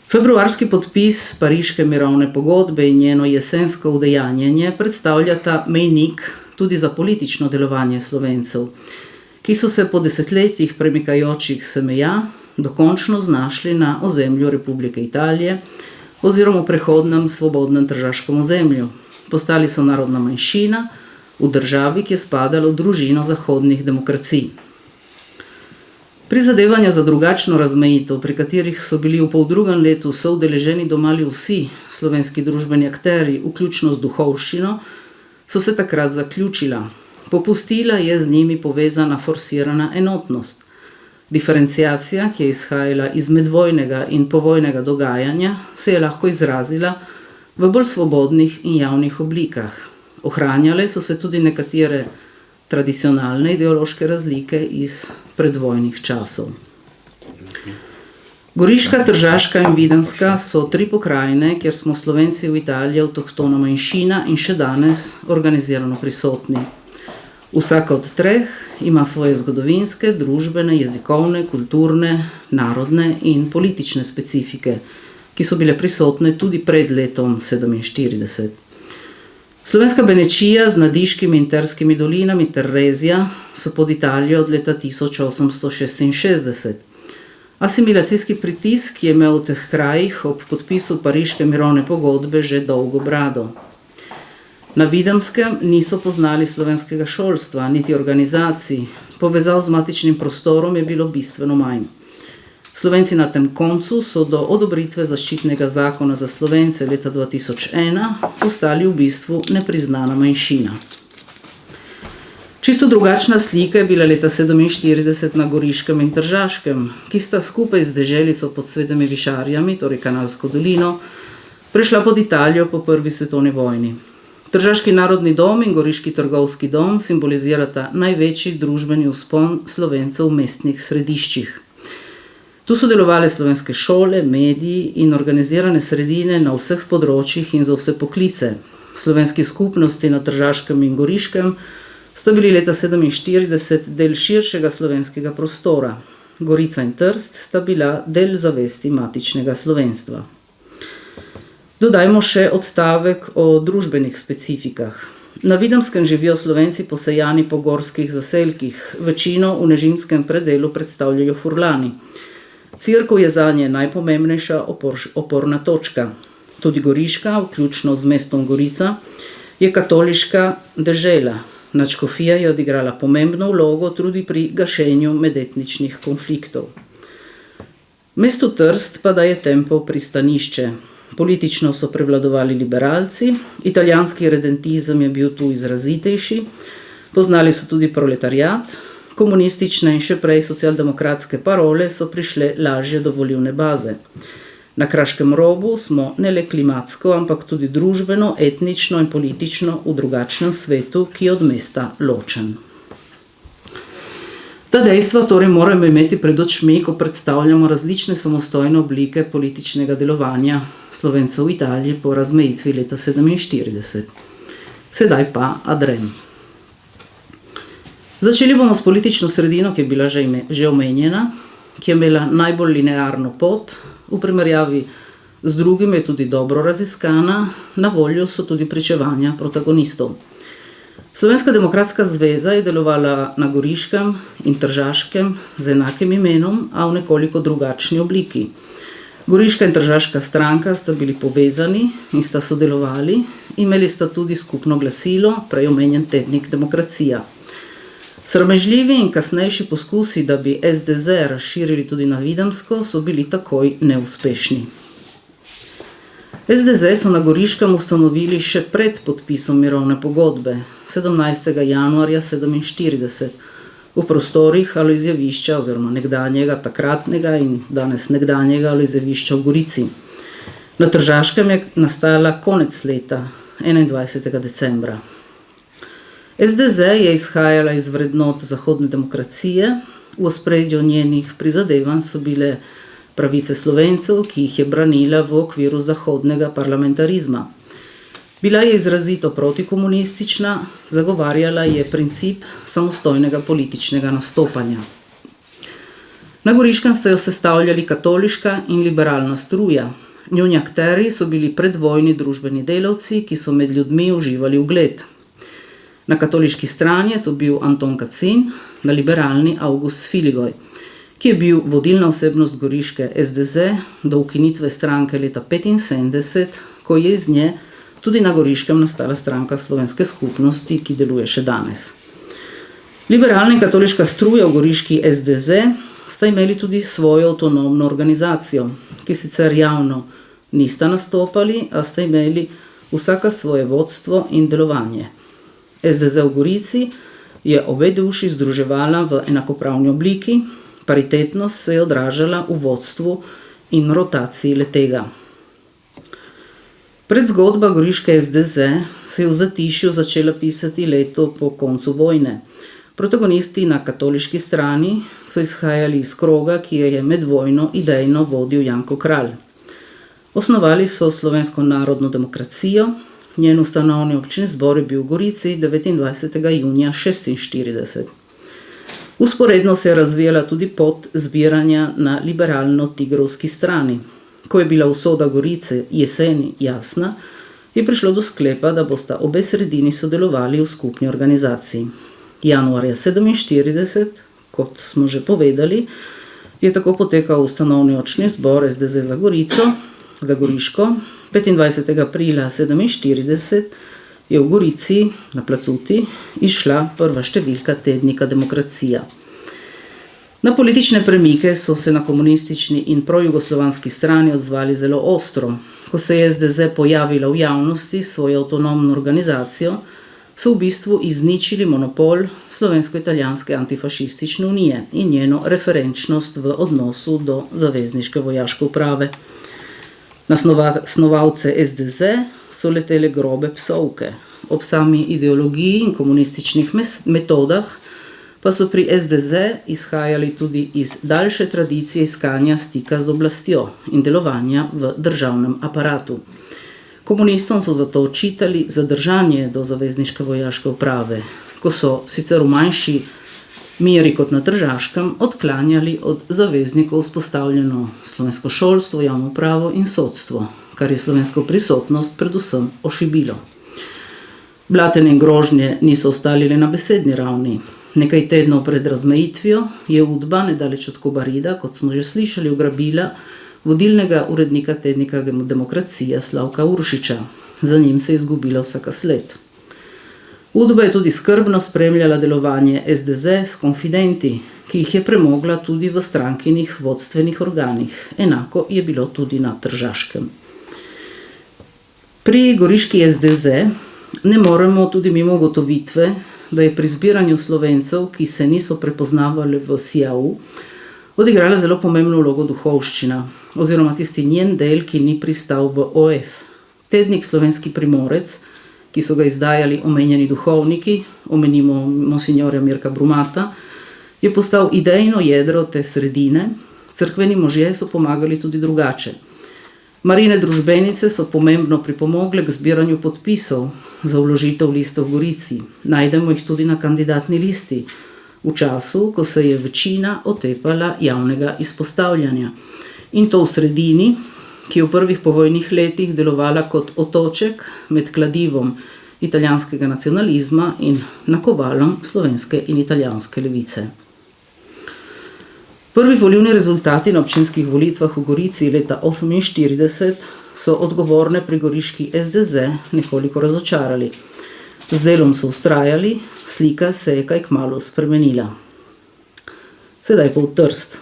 Februarski podpis Pariške mirovne pogodbe in njeno jesensko udejanjenje predstavljata mejnik tudi za politično delovanje Slovencev, ki so se po desetletjih premikajočih se meja dokončno znašli na ozemlju Republike Italije oziroma v prehodnem svobodnem tržaškem ozemlju. Postali so narodna manjšina v državi, ki je spadala v družino zahodnih demokracij. Prizadevanja za drugačno razmejitev, pri katerih so bili v poldrugem letu soudeleženi domali vsi slovenski družbeni akteri, vključno z duhovščino, so se takrat zaključila. Popustila je z njimi povezana forsirana enotnost. Diferenciacija, ki je izhajala iz medvojnega in povojnega dogajanja, se je lahko izrazila v bolj svobodnih in javnih oblikah. Ohranjale so se tudi nekatere tradicionalne ideološke razlike iz predvojnih časov. Goriška, Tržaška in Videmska so tri pokrajine, kjer smo Slovenci v Italiji avtohtona manjšina in še danes organizirano prisotni. Vsaka od treh ima svoje zgodovinske, družbene, jezikovne, kulturne, narodne in politične specifike, ki so bile prisotne tudi pred letom 1947. Slovenska Benečija z Nadiškimi in Terskimi dolinami ter Rezija so pod Italijo od leta 1866. Asimilacijski pritisk je imel v teh krajih ob podpisu Pariške mirovne pogodbe že dolgo brado. Na Videmskem niso poznali slovenskega šolstva, niti organizacij, povezav z matičnim prostorom je bilo bistveno manj. Slovenci na tem koncu so do odobritve zaščitnega zakona za Slovence leta 2001 postali v bistvu nepriznana manjšina. Čisto drugačna slika je bila leta 1947 na Goriškem in Tržaškem, ki sta skupaj z deželico pod Svetimi Višarjami, torej Kanalsko dolino, prešla pod Italijo po prvi svetovni vojni. Tržaški narodni dom in Goriški trgovski dom simbolizirata največji družbeni vzpon Slovencev v mestnih središčih. Tu so delovale slovenske šole, mediji in organizirane sredine na vseh področjih in za vse poklice. Slovenski skupnosti na Tržaškem in Goriškem sta bili leta 1947 del širšega slovenskega prostora. Gorica in Trst sta bila del zavesti matičnega slovenstva. Dodajmo še odstavek o družbenih specifikah. Na Videmskem živijo Slovenci posejani po gorskih zaselkih, večino v nežimskem predelu predstavljajo furlani. Cerkev je zanje najpomembnejša oporna točka. Tudi Goriška, vključno z mestom Gorica, je katoliška dežela. Nadškofija je odigrala pomembno vlogo tudi pri gašenju medetničnih konfliktov. Mesto Trst pa daje tempo pristanišče. Politično so prevladovali liberalci, italijanski redentizem je bil tu izrazitejši, poznali so tudi proletariat, komunistične in še prej socialdemokratske parole so prišle lažje do volilne baze. Na Kraškem robu smo ne le klimatsko, ampak tudi družbeno, etnično in politično v drugačnem svetu, ki je od mesta ločen. Ta dejstva torej moramo imeti pred očmi, ko predstavljamo različne samostojne oblike političnega delovanja Slovencev v Italiji po razmejitvi leta 1947. Sedaj pa ad rem. Začeli bomo s politično sredino, ki je bila že omenjena, ki je imela najbolj linearno pot, v primerjavi z drugim je tudi dobro raziskana, na voljo so tudi pričevanja protagonistov. Slovenska demokratska zveza je delovala na Goriškem in Tržaškem z enakim imenom, a v nekoliko drugačni obliki. Goriška in Tržaška stranka sta bili povezani in sta sodelovali, imeli sta tudi skupno glasilo, prej omenjen tednik Demokracija. Sramežljivi in kasnejši poskusi, da bi SDZ razširili tudi na Videmsko, so bili takoj neuspešni. SDZ so na Goriškem ustanovili še pred podpisom mirovne pogodbe, 17. januarja 1947, v prostorih Alojzevišča oziroma nekdanjega, takratnega in danes nekdanjega Alojzevišča v Gorici. Na Tržaškem je nastala konec leta, 21. decembra. SDZ je izhajala iz vrednot zahodne demokracije, v ospredju njenih prizadevanj so bile pravice Slovencev, ki jih je branila v okviru zahodnega parlamentarizma. Bila je izrazito protikomunistična, zagovarjala je princip samostojnega političnega nastopanja. Na Goriškem sta jo sestavljali katoliška in liberalna struja. Njuni akteri so bili predvojni družbeni delavci, ki so med ljudmi uživali ugled. Na katoliški strani je to bil Anton Kacin, na liberalni August Filigoj, ki je bil vodilna osebnost goriške SDZ do ukinitve stranke leta 1975, ko je iz nje tudi na Goriškem nastala stranka slovenske skupnosti, ki deluje še danes. Liberalna in katoliška struja v goriški SDZ sta imeli tudi svojo avtonomno organizacijo, ki sicer javno nista nastopali, a sta imeli vsaka svoje vodstvo in delovanje. SDZ v Gorici je obe duši združevala v enakopravni obliki, paritetnost se je odražala v vodstvu in rotaciji letega. Predzgodba goriške SDZ se je v zatišju začela pisati leto po koncu vojne. Protagonisti na katoliški strani so izhajali iz kroga, ki je med vojno idejno vodil Janko Kralj. Osnovali so Slovensko narodno demokracijo, njen ustanovni občin zbor je bil v Gorici 29. junija 1946. Usporedno se je razvijala tudi pot zbiranja na liberalno-tigrovski strani. Ko je bila usoda Gorice jeseni jasna, je prišlo do sklepa, da bosta obe sredini sodelovali v skupni organizaciji. Januarja 1947, kot smo že povedali, je tako potekal ustanovni očni zbor SDZ za Gorico, za Goriško. 25. aprila 1947 je v Gorici na Placuti izšla prva številka tednika Demokracija. Na politične premike so se na komunistični in projugoslovanski strani odzvali zelo ostro. Ko se je SDZ pojavila v javnosti s svojo avtonomno organizacijo, so v bistvu izničili monopol Slovensko-italijanske antifašistične unije in njeno referenčnost v odnosu do zavezniške vojaške uprave. Na snovalce SDZ so letele grobe psovke. Ob sami ideologiji in komunističnih metodah pa so pri SDZ izhajali tudi iz daljše tradicije iskanja stika z oblastjo in delovanja v državnem aparatu. Komunistom so zato očitali zadržanje do zavezniške vojaške uprave, ko so sicer v manjši meri kot na Tržaškem odklanjali od zaveznikov vzpostavljeno slovensko šolstvo, javno upravo in sodstvo, kar je slovensko prisotnost predvsem ošibilo. Blatene in grožnje niso ostali le na besedni ravni. Nekaj tednov pred razmejitvijo je Udba nedaleč od Kobarida, kot smo že slišali, ugrabila vodilnega urednika tednika Demokracija Slavka Uršiča. Za njim se je izgubila vsaka sled. Udba je tudi skrbno spremljala delovanje SDZ s konfidenti, ki jih je premogla tudi v strankinih vodstvenih organih. Enako je bilo tudi na Tržaškem. Pri goriški SDZ ne moremo tudi mimo ugotovitve, da je pri zbiranju Slovencev, ki se niso prepoznavali v SIAU, odigrala zelo pomembno vlogo duhovščina, oziroma tisti njen del, ki ni pristal v OF. Tednik Slovenski primorec, ki so ga izdajali omenjeni duhovniki, omenimo monsinjorja Mirka Brumata, je postal idejno jedro te sredine, cerkveni možje so pomagali tudi drugače. Marijine družbenice so pomembno pripomogle k zbiranju podpisov za vložitev listov v Gorici. Najdemo jih tudi na kandidatni listi, v času, ko se je večina otepala javnega izpostavljanja. In to v sredini, ki je v prvih povojnih letih delovala kot otoček med kladivom italijanskega nacionalizma in nakovalom slovenske in italijanske levice. Prvi volilni rezultati na občinskih volitvah v Gorici leta 1948 so odgovorne pri goriški SDZ nekoliko razočarali. Z delom so vztrajali, slika se je kaj kmalu spremenila. Sedaj pa v Trst.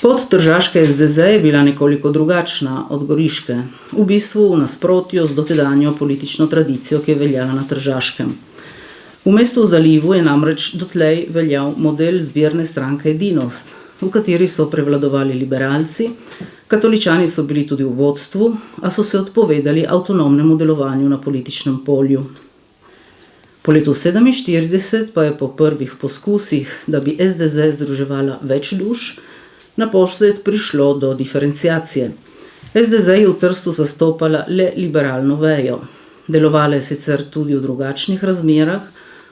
Pot tržaške SDZ je bila nekoliko drugačna od goriške, v bistvu v nasprotju z dotedanjo politično tradicijo, ki je veljala na Tržaškem. V mestu v Zalivu je namreč dotlej veljal model zbirne stranke Edinost, v kateri so prevladovali liberalci, katoličani so bili tudi v vodstvu, a so se odpovedali avtonomnemu delovanju na političnem polju. Po letu 1947 pa je po prvih poskusih, da bi SDZ združevala več duš, naposled prišlo do diferenciacije. SDZ je v Trstu zastopala le liberalno vejo. Delovala je sicer tudi v drugačnih razmerah,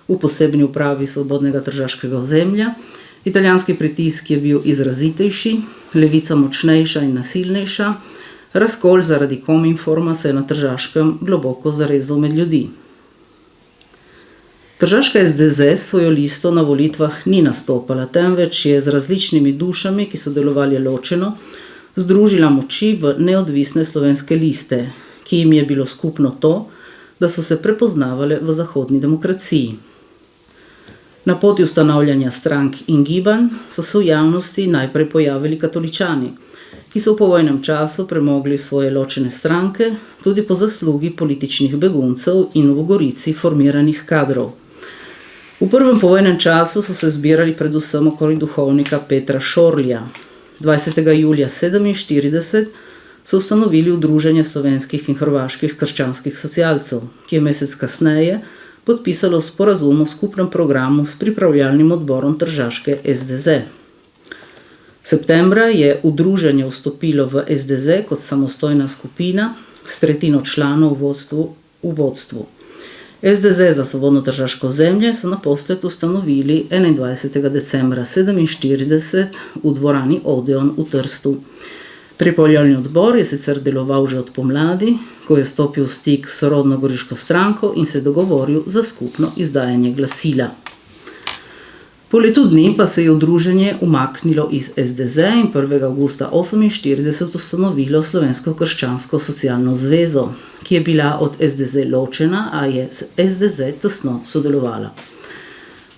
v posebni upravi svobodnega tržaškega ozemlja Italijanski pritisk je bil izrazitejši, levica močnejša in nasilnejša, razkol zaradi Kominforma se je na Tržaškem globoko zarezal med ljudi. Tržaška SDZ svojo listo na volitvah ni nastopala, temveč je z različnimi dušami, ki so delovali ločeno, združila moči v neodvisne slovenske liste, ki jim je bilo skupno to, da so se prepoznavale v zahodni demokraciji. Na poti ustanavljanja strank in gibanj so se v javnosti najprej pojavili katoličani, ki so v povojnem času premogli svoje ločene stranke, tudi po zaslugi političnih beguncev in v Gorici formiranih kadrov. V prvem povojnem času so se zbirali predvsem okoli duhovnika Petra Šorlja. 20. julija 1947 so ustanovili Udruženje slovenskih in hrvaških krščanskih socialcev, ki je mesec kasneje podpisalo sporazum o skupnem programu s pripravljalnim odborom tržaške SDZ. Septembra je udruženje vstopilo v SDZ kot samostojna skupina s tretjino članov v vodstvu. SDZ za svobodno tržaško ozemlje so naposled ustanovili 21. decembra 1947 v dvorani Odeon v Trstu. Pripravljalni odbor je sicer deloval že od pomladi, ko je stopil v stik s sorodno goriško stranko in se dogovoril za skupno izdajanje glasila. Po letu dni pa se je udruženje umaknilo iz SDZ in 1. avgusta 1948 ustanovilo Slovensko krščansko socialno zvezo, ki je bila od SDZ ločena, a je s SDZ tesno sodelovala.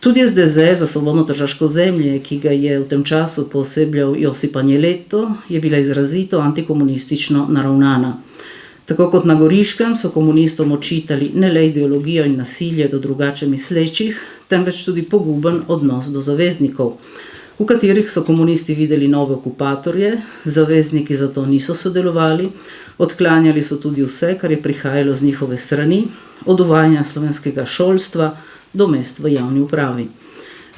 Tudi SDZ za svobodno tržaško ozemlje, ki ga je v tem času poosebljal Josip Agnelletto, je bila izrazito antikomunistično naravnana. Tako kot na Goriškem so komunistom očitali ne le ideologijo in nasilje do drugače mislečih, temveč tudi poguben odnos do zaveznikov, v katerih so komunisti videli nove okupatorje, zavezniki zato niso sodelovali, odklanjali so tudi vse, kar je prihajalo z njihove strani, od uvajanja slovenskega šolstva do mest v javni upravi.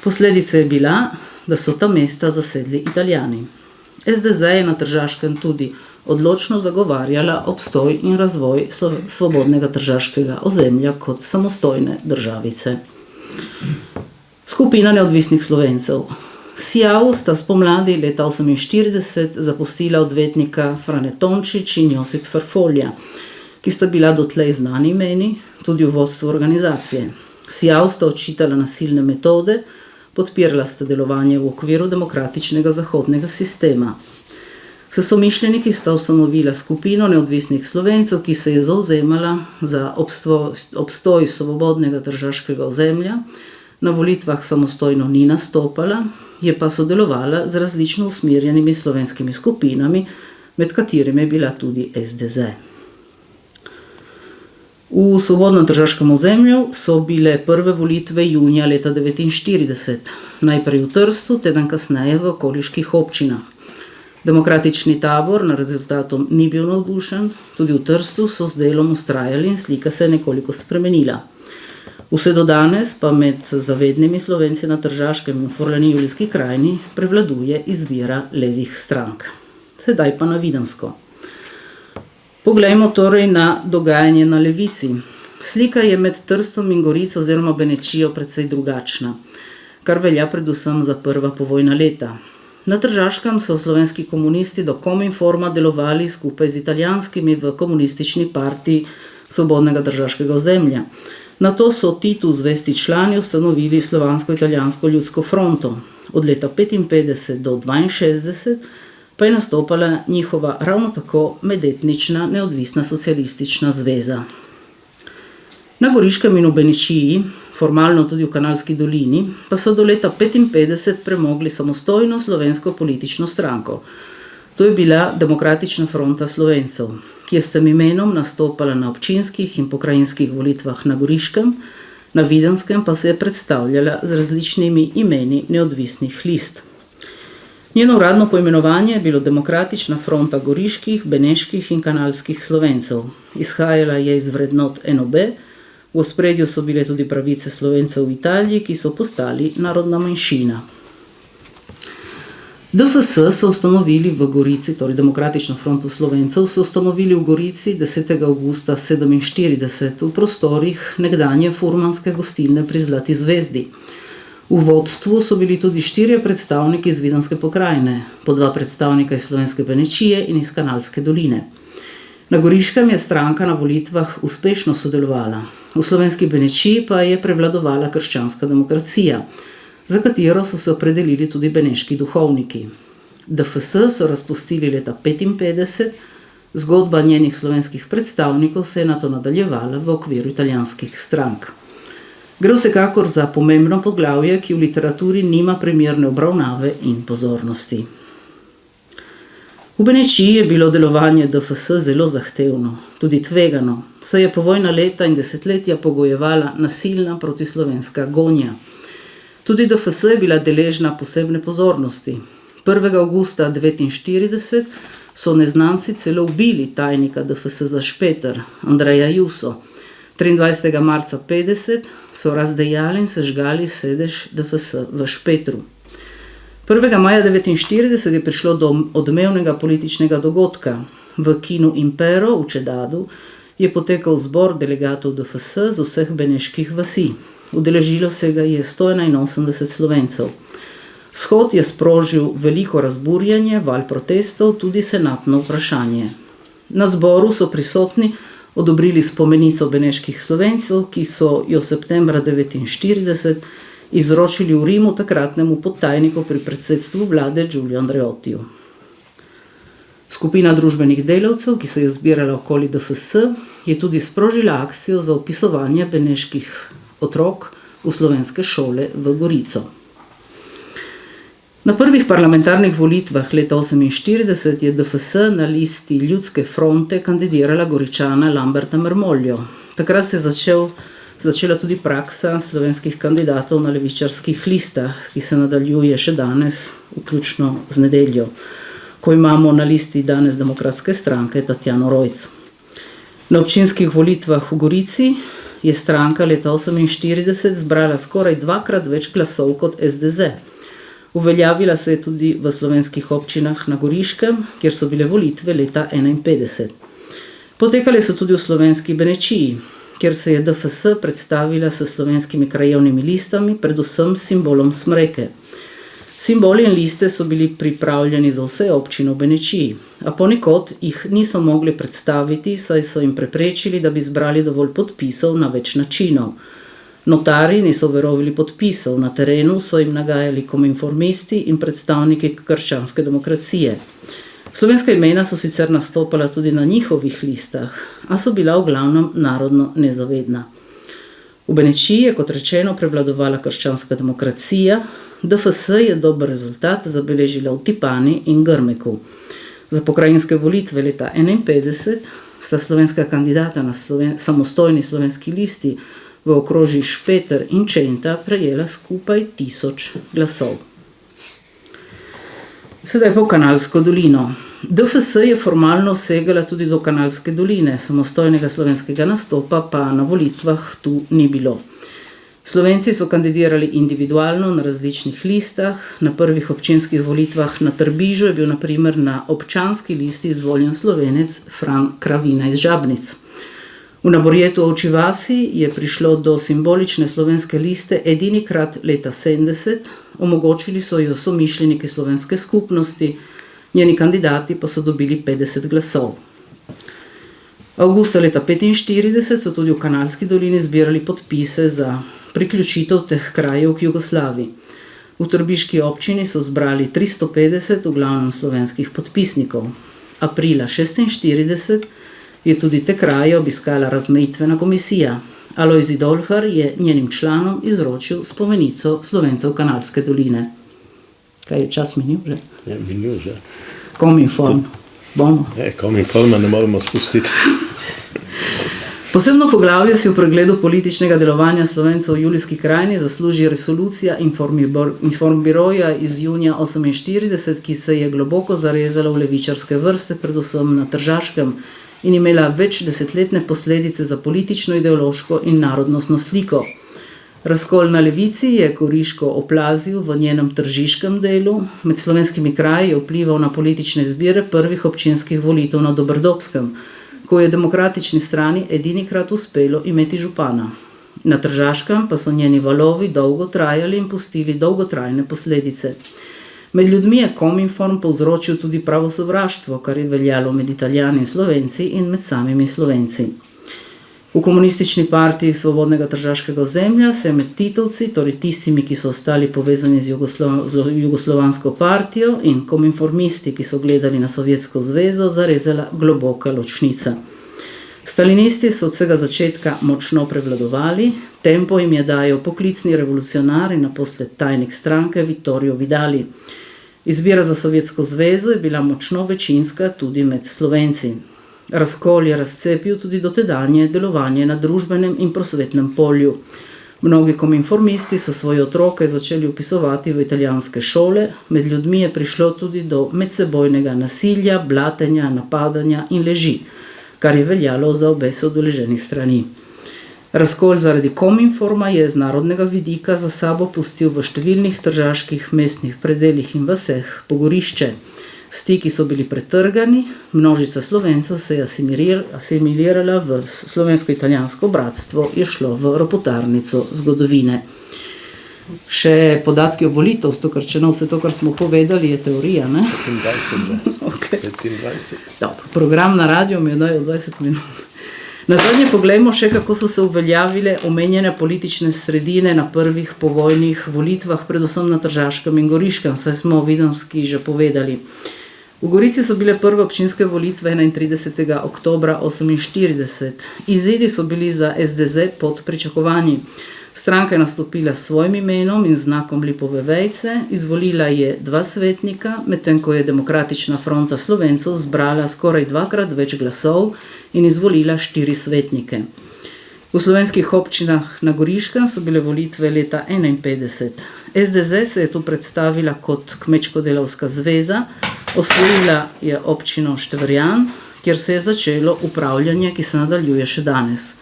Posledica je bila, da so ta mesta zasedli Italijani. SDZ je na Tržaškem tudi odločno zagovarjala obstoj in razvoj svobodnega tržaškega ozemlja kot samostojne državice. Skupina neodvisnih Slovencev. SJAV sta spomladi leta 1948 zapustila odvetnika Frane Tončič in Josip Ferfolja, ki sta bila dotlej znani imeni tudi v vodstvu organizacije. SJAV sta očitala nasilne metode, podpirala sta delovanje v okviru demokratičnega zahodnega sistema. S somišljeniki sta ustanovila skupino neodvisnih Slovencev, ki se je zavzemala za obstoj svobodnega tržaškega ozemlja, na volitvah samostojno ni nastopala, je pa sodelovala z različno usmerjenimi slovenskimi skupinami, med katerimi je bila tudi SDZ. V svobodnem tržaškem ozemlju so bile prve volitve junija leta 1949, najprej v Trstu, teden kasneje v okoliških občinah. Demokratični tabor nad rezultatom ni bil navdušen, tudi v Trstu so z delom vztrajali in slika se je nekoliko spremenila. Vse do danes pa med zavednimi Slovenci na Tržaškem in Furlani Julijski krajini prevladuje izbira levih strank. Sedaj pa na Videmsko. Poglejmo torej na dogajanje na levici. Slika je med Trstom in Gorico oziroma Benečijo precej drugačna, kar velja predvsem za prva povojna leta. Na Tržaškem so slovenski komunisti do Kominforma delovali skupaj z italijanskimi v komunistični partiji svobodnega tržaškega ozemlja. Nato so ti tu zvesti člani ustanovili Slovansko-italijansko ljudsko fronto. Od leta 1955 do 1962 pa je nastopala njihova ravno tako medetnična neodvisna socialistična zveza. Na Goriškem in v Benečiji, formalno tudi v Kanalski dolini, pa so do leta 1955 premogli samostojno slovensko politično stranko. To je bila Demokratična fronta Slovencev, ki je s tem imenom nastopala na občinskih in pokrajinskih volitvah na Goriškem, na Videmskem pa se je predstavljala z različnimi imeni neodvisnih list. Njeno uradno poimenovanje je bilo Demokratična fronta goriških, beneških in kanalskih Slovencev. Izhajala je iz vrednot NOB, v ospredju so bile tudi pravice Slovencev v Italiji, ki so postali narodna manjšina. DFS so ustanovili v Gorici, torej Demokratično fronto Slovencev, so ustanovili v Gorici 10. avgusta 1947 v prostorih nekdanje furmanske gostilne pri Zlati zvezdi. V vodstvu so bili tudi 4 predstavniki iz Videmske pokrajine, po 2 predstavnika iz Slovenske Benečije in iz Kanalske doline. Na Goriškem je stranka na volitvah uspešno sodelovala, v Slovenski Benečiji pa je prevladovala krščanska demokracija, za katero so se opredelili tudi beneški duhovniki. DFS so razpustili leta 1955, zgodba njenih slovenskih predstavnikov se je nato nadaljevala v okviru italijanskih strank. Gre vsekakor za pomembno poglavje, ki v literaturi nima primerne obravnave in pozornosti. V Benečiji je bilo delovanje DFS zelo zahtevno, tudi tvegano, saj je povojna leta in desetletja pogojevala nasilna protislovenska gonja. Tudi DFS je bila deležna posebne pozornosti. 1. avgusta 1949 so neznanci celo ubili tajnika DFS za Špeter, Andreja Juso. 23. marca 1950 so razdejali in sežgali sedež DFS v Špetru. 1. maja 1949 je prišlo do odmevnega političnega dogodka. V kinu Impero v Čedadu je potekal zbor delegatov DFS z vseh beneških vasi. Udeležilo se ga je 181 Slovencev. Shod je sprožil veliko razburjanje, val protestov, tudi senatno vprašanje. Na zboru so prisotni odobrili spomenico beneških Slovencev, ki so jo septembra 1949 izročili v Rimu takratnemu podtajniku pri predsedstvu vlade Giulio Andreottiju. Skupina družbenih delavcev, ki se je zbirala okoli DFS, je tudi sprožila akcijo za vpisovanje beneških otrok v slovenske šole v Gorico. Na prvih parlamentarnih volitvah leta 1948 je DFS na listi Ljudske fronte kandidirala Goričana Lamberta Mermoljo. Takrat se je začela tudi praksa slovenskih kandidatov na levičarskih listah, ki se nadaljuje še danes, vključno z nedeljo, ko imamo na listi danes Demokratske stranke Tatjano Rojc. Na občinskih volitvah v Gorici je stranka leta 1948 zbrala skoraj 2-krat več glasov kot SDZ. Uveljavila se je tudi v slovenskih občinah na Goriškem, kjer so bile volitve leta 1951. Potekale so tudi v Slovenski Benečiji, kjer se je DFS predstavila s slovenskimi krajevnimi listami, predvsem s simbolom smreke. Simboli in liste so bili pripravljeni za vse občine v Benečiji, a ponekod jih niso mogli predstaviti, saj so jim preprečili, da bi zbrali dovolj podpisov na več načinov. Notari niso verovili podpisov, na terenu so jim nagajali kominformisti in predstavniki krščanske demokracije. Slovenska imena so sicer nastopala tudi na njihovih listah, a so bila v glavnem narodno nezavedna. V Benečiji je, kot rečeno, prevladovala krščanska demokracija, DFS je dober rezultat zabeležila v Tipani in Grmeku. Za pokrajinske volitve leta 1951 sta slovenska kandidata na samostojni slovenski listi v okrožjih Špeter in Čenta prejela skupaj 1000 glasov. Sedaj pa v Kanalsko dolino. DFS je formalno segala tudi do Kanalske doline, samostojnega slovenskega nastopa pa na volitvah tu ni bilo. Slovenci so kandidirali individualno na različnih listah, na prvih občinskih volitvah na Trbižu je bil na primer na občanski listi izvoljen Slovenec Fran Kravina iz Žabnic. V Naborjetu Ovčji vasi je prišlo do simbolične slovenske liste edinikrat leta 1970, omogočili so jo somišljeniki slovenske skupnosti, njeni kandidati pa so dobili 50 glasov. Avgusta leta 1945 so tudi v Kanalski dolini zbirali podpise za priključitev teh krajev k Jugoslaviji. V trbiški občini so zbrali 350 v glavnem slovenskih podpisnikov. Aprila 1946 je tudi te kraje obiskala razmejitvena komisija. Alojzij Dolhar je njenim članom izročil spomenico Slovencev Kanalske doline. Kaj je čas minil že? Je minil že. Kominform. Bomo. Kominforma ne moremo spustiti. Posebno poglavje si v pregledu političnega delovanja Slovencev v Julijski krajini zasluži resolucija Informbiroja iz junija 1948, ki se je globoko zarezala v levičarske vrste, predvsem na Tržaškem, in imela več desetletne posledice za politično, ideološko in narodnostno sliko. Razkol na levici je Goriško oplazil v njenem tržiškem delu, med slovenskimi kraji je vplival na politične zbire prvih občinskih volitev na Dobrdobskem, ko je demokratični strani edinikrat uspelo imeti župana. Na Tržaškem pa so njeni valovi dolgo trajali in pustili dolgotrajne posledice. Med ljudmi je Kominform povzročil tudi pravo sovraštvo, kar je veljalo med Italijani in Slovenci in med samimi Slovenci. V Komunistični partiji Svobodnega tržaškega ozemlja se je med Titovci, torej tistimi, ki so ostali povezani z Jugoslovansko partijo, in kominformisti, ki so gledali na Sovjetsko zvezo, zarezala globoka ločnica. Stalinisti so od vsega začetka močno prevladovali, tempo jim je dajal poklicni revolucionar in naposled tajnik stranke Vittorio Vidali. Izbira za Sovjetsko zvezo je bila močno večinska tudi med Slovenci. Razkol je razcepil tudi dotedanje delovanje na družbenem in prosvetnem polju. Mnogi kominformisti so svoje otroke začeli vpisovati v italijanske šole, med ljudmi je prišlo tudi do medsebojnega nasilja, blatenja, napadanja in leži, kar je veljalo za obe udeleženi strani. Razkol zaradi Kominforma je z narodnega vidika za sabo pustil v številnih tržaških mestnih predelih in vaseh pogorišče. Stiki so bili pretrgani, množica Slovencev se je asimilirala v slovensko-italijansko bratstvo, je šlo v ropotarnico zgodovine. Še podatki o volitev, ker če vse to, kar smo povedali, je teorija, ne? 25 že. Okay. 25. Dobro, program na radiju mi je dajal 20 minut. Nazadnje poglejmo še, kako so se uveljavile omenjene politične sredine na prvih povojnih volitvah, predvsem na Tržaškem in Goriškem, saj smo o Videmski že povedali. V Gorici so bile prve občinske volitve 31. oktobra 1948. Izidi so bili za SDZ pod pričakovanji. Stranka je nastopila s svojim imenom in znakom lipove vejce, izvolila je 2 svetnika, medtem ko je Demokratična fronta Slovencev zbrala skoraj 2-krat več glasov in izvolila 4 svetnike. V slovenskih občinah na Goriškem so bile volitve leta 1951. SDZ se je tu predstavila kot Kmečko-delavska zveza, osvojila je občino Števrijan, kjer se je začelo upravljanje, ki se nadaljuje še danes.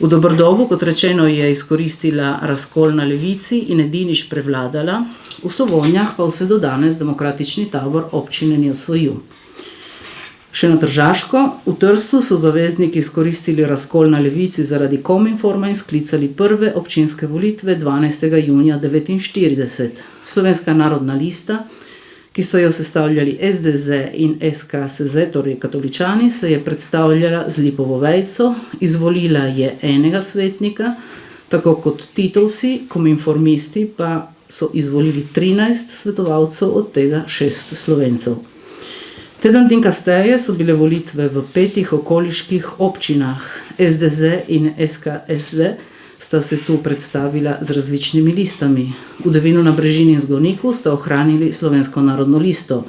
V Dobrodobu, kot rečeno, je izkoristila razkol na levici in edinič prevladala, v Sovonjah pa vse do danes demokratični tabor občine ni osvojil. Še na Tržaško, v Trstu so zavezniki izkoristili razkol na levici zaradi Kominforma in sklicali prve občinske volitve 12. junija 1949. Slovenska narodna lista, ki sta jo sestavljali SDZ in SKSZ, torej katoličani, se je predstavljala z lipovo vejco, izvolila je enega svetnika, tako kot Titovci, kominformisti pa so izvolili 13 svetovalcev, od tega 6 Slovencev. Teden dni kasneje so bile volitve v 5 okoliških občinah. SDZ in SKSZ sta se tu predstavila z različnimi listami. V Devinu na Brežini in Zgorniku sta ohranili Slovensko narodno listo.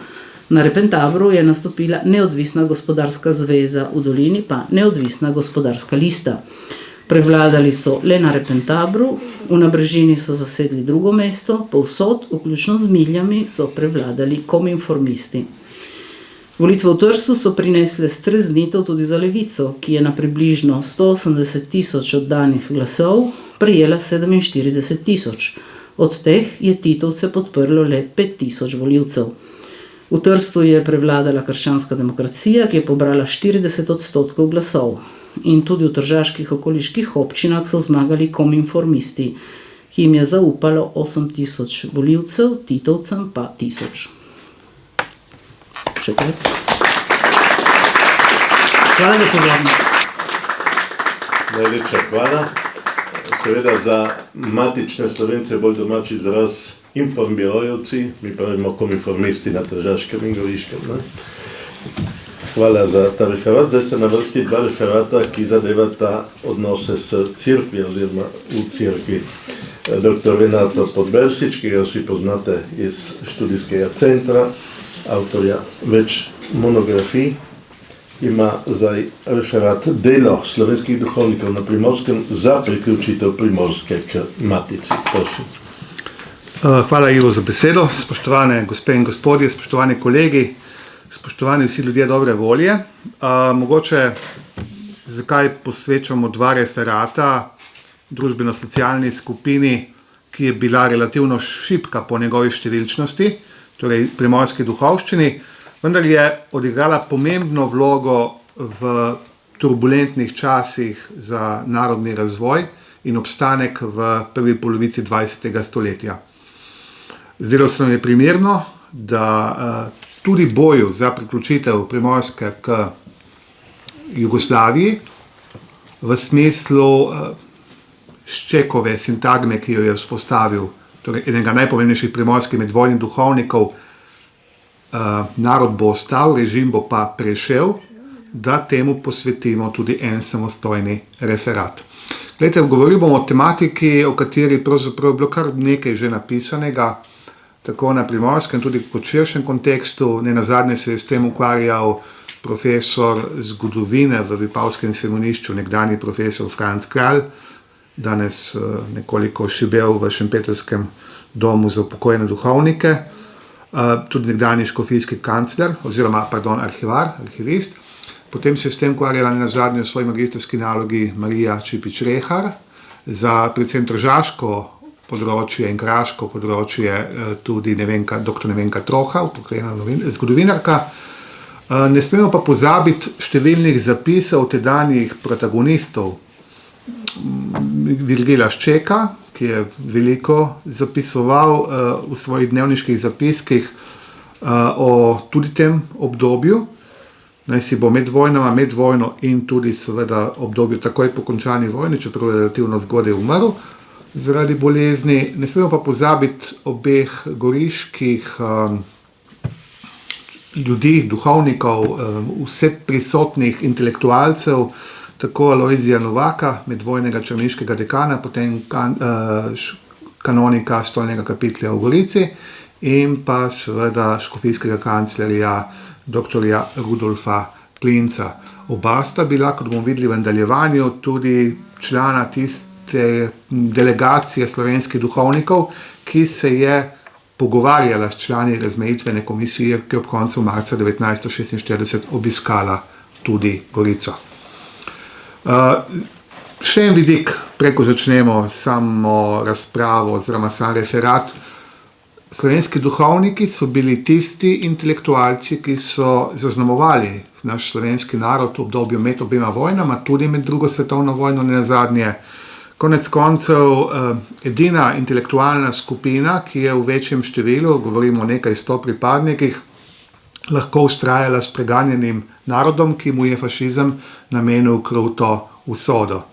Na Repentabru je nastopila Neodvisna gospodarska zveza, v Dolini pa Neodvisna gospodarska lista. Prevladali so le na Repentabru, v Nabrežini so zasedli drugo mesto, povsod, vključno z Miljami, so prevladali kominformisti. Volitve v Trstu so prinesle streznitev tudi za levico, ki je na približno 180 tisoč oddanih glasov prejela 47 tisoč. Od teh je Titovce podprlo le 5 tisoč volivcev. V Trstu je prevladala krščanska demokracija, ki je pobrala 40% glasov. In tudi v tržaških okoliških občinah so zmagali kominformisti, ki jim je zaupalo 8 tisoč volivcev, Titovcem pa 1000. Še kaj? Hvala za pozornost. Najlepša hvala. Seveda za matične Slovence bolj domači izraz informbirojevci, mi pravimo kominformisti na Tržaškem in Goriškem. Ne? Hvala za ta referat. Zdaj se na vrsti 2 referata, ki zadevata odnose s cerkvi oziroma v cerkvi. Dr. Renato Podbersič, ki ga vsi poznate iz študijskega centra, avtorja več monografij, ima zdaj referat Delo slovenskih duhovnikov na Primorskem za priključitev Primorske k Matici. Prosim. Hvala, Ivo, za besedo. Spoštovane gospe in gospodje, spoštovani kolegi, spoštovani vsi ljudje dobre volje. Mogoče zakaj posvečamo 2 referata družbeno-socialni skupini, ki je bila relativno šibka po njegovi številčnosti, torej primorski duhovščini, vendar je odigrala pomembno vlogo v turbulentnih časih za narodni razvoj in obstanek v prvi polovici 20. stoletja. Zdelo se nam je primerno, da tudi boju za priključitev Primorske k Jugoslaviji v smislu Ščekove sintagme, ki jo je vzpostavil, torej enega najpomembnejših primorskih medvojnih duhovnikov, narod bo ostal, režim bo pa prešel, da temu posvetimo tudi en samostojni referat. Glejte, govoril bom o tematiki, o kateri pravzaprav je bilo kar nekaj že napisanega, tako na Primorskem, tudi po širšem kontekstu. Nenazadnje se je s tem ukvarjal profesor zgodovine v Vipavskem semenišču, nekdanji profesor Franc Kralj, danes nekoliko šibel v šempetrskem domu za upokojene duhovnike, tudi nekdanji škofijski kancler, oziroma, arhivist. Potem se je s tem ukvarjala nenazadnje v svoji magistrski nalogi Marija Čipič-Rehar, za predvsem tržaško področje in kraško področje tudi dr. Nevenka Troha, upokojena zgodovinarka. Ne smemo pa pozabiti številnih zapisov tedanjih protagonistov, Virgila Ščeka, ki je veliko zapisoval v svojih dnevniških zapiskih o tudi tem obdobju, naj si bo med vojno in tudi seveda obdobju takoj po končani vojni, čeprav je relativno zgodaj umrl zaradi bolezni. Ne smemo pa pozabiti obeh goriških ljudi, duhovnikov, vse prisotnih intelektualcev, tako Alojzija Novaka, medvojnega črniškega dekana, potem kanonika stolnega kapitelja v Gorici in pa seveda škofijskega kanclerja dr. Rudolfa Klinca. Oba sta bila, kot bomo videli v nadaljevanju, tudi člana tiste delegacije slovenskih duhovnikov, ki se je pogovarjala s člani razmejitvene komisije, ki je ob koncu marca 1946 obiskala tudi Gorico. Še en vidik, preko začnemo samo razpravo oziroma sam referat. Slovenski duhovniki so bili tisti intelektualci, ki so zaznamovali naš slovenski narod v obdobju med obema vojnama, tudi med drugo svetovno vojno nenazadnje. Konec koncev edina intelektualna skupina, ki je v večjem številu, govorimo o nekaj 100 pripadnikih, lahko vztrajala s preganjenim narodom, ki mu je fašizem namenil kruto usodo.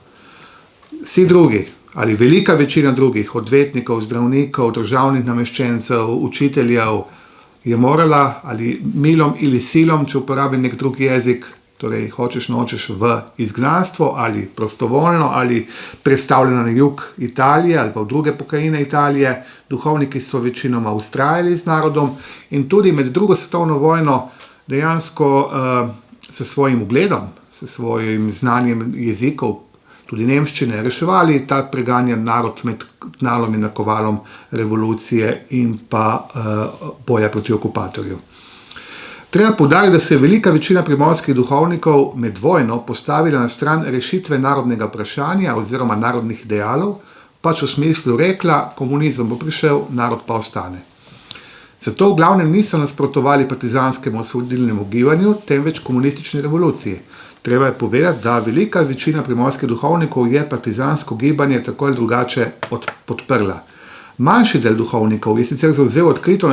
Vsi drugi, ali velika večina drugih, odvetnikov, zdravnikov, državnih nameščencev, učiteljev, je morala ali milom ali silom, če uporabim nek drug jezik, torej hočeš nočeš v izgnanstvo ali prostovoljno ali prestavljeno na jug Italije ali pa v druge pokrajine Italije. Duhovniki so večinoma vztrajali z narodom in tudi med drugo svetovno vojno dejansko s svojim ugledom, s svojim znanjem jezikov, tudi nemščine, reševali ta preganjan narod med tnalom in nakovalom revolucije in pa boja proti okupatorju. Treba poudariti, da se je velika večina primorskih duhovnikov med vojno postavila na stran rešitve narodnega vprašanja oziroma narodnih idealov, pač v smislu rekla, komunizem bo prišel, narod pa ostane. Zato v glavnem niso nasprotovali partizanskemu osvobodilnemu gibanju, temveč komunistični revoluciji. Treba je povedati, da velika večina primorskih duhovnikov je partizansko gibanje tako ali drugače podprla. Manjši del duhovnikov je sicer zavzel odkrito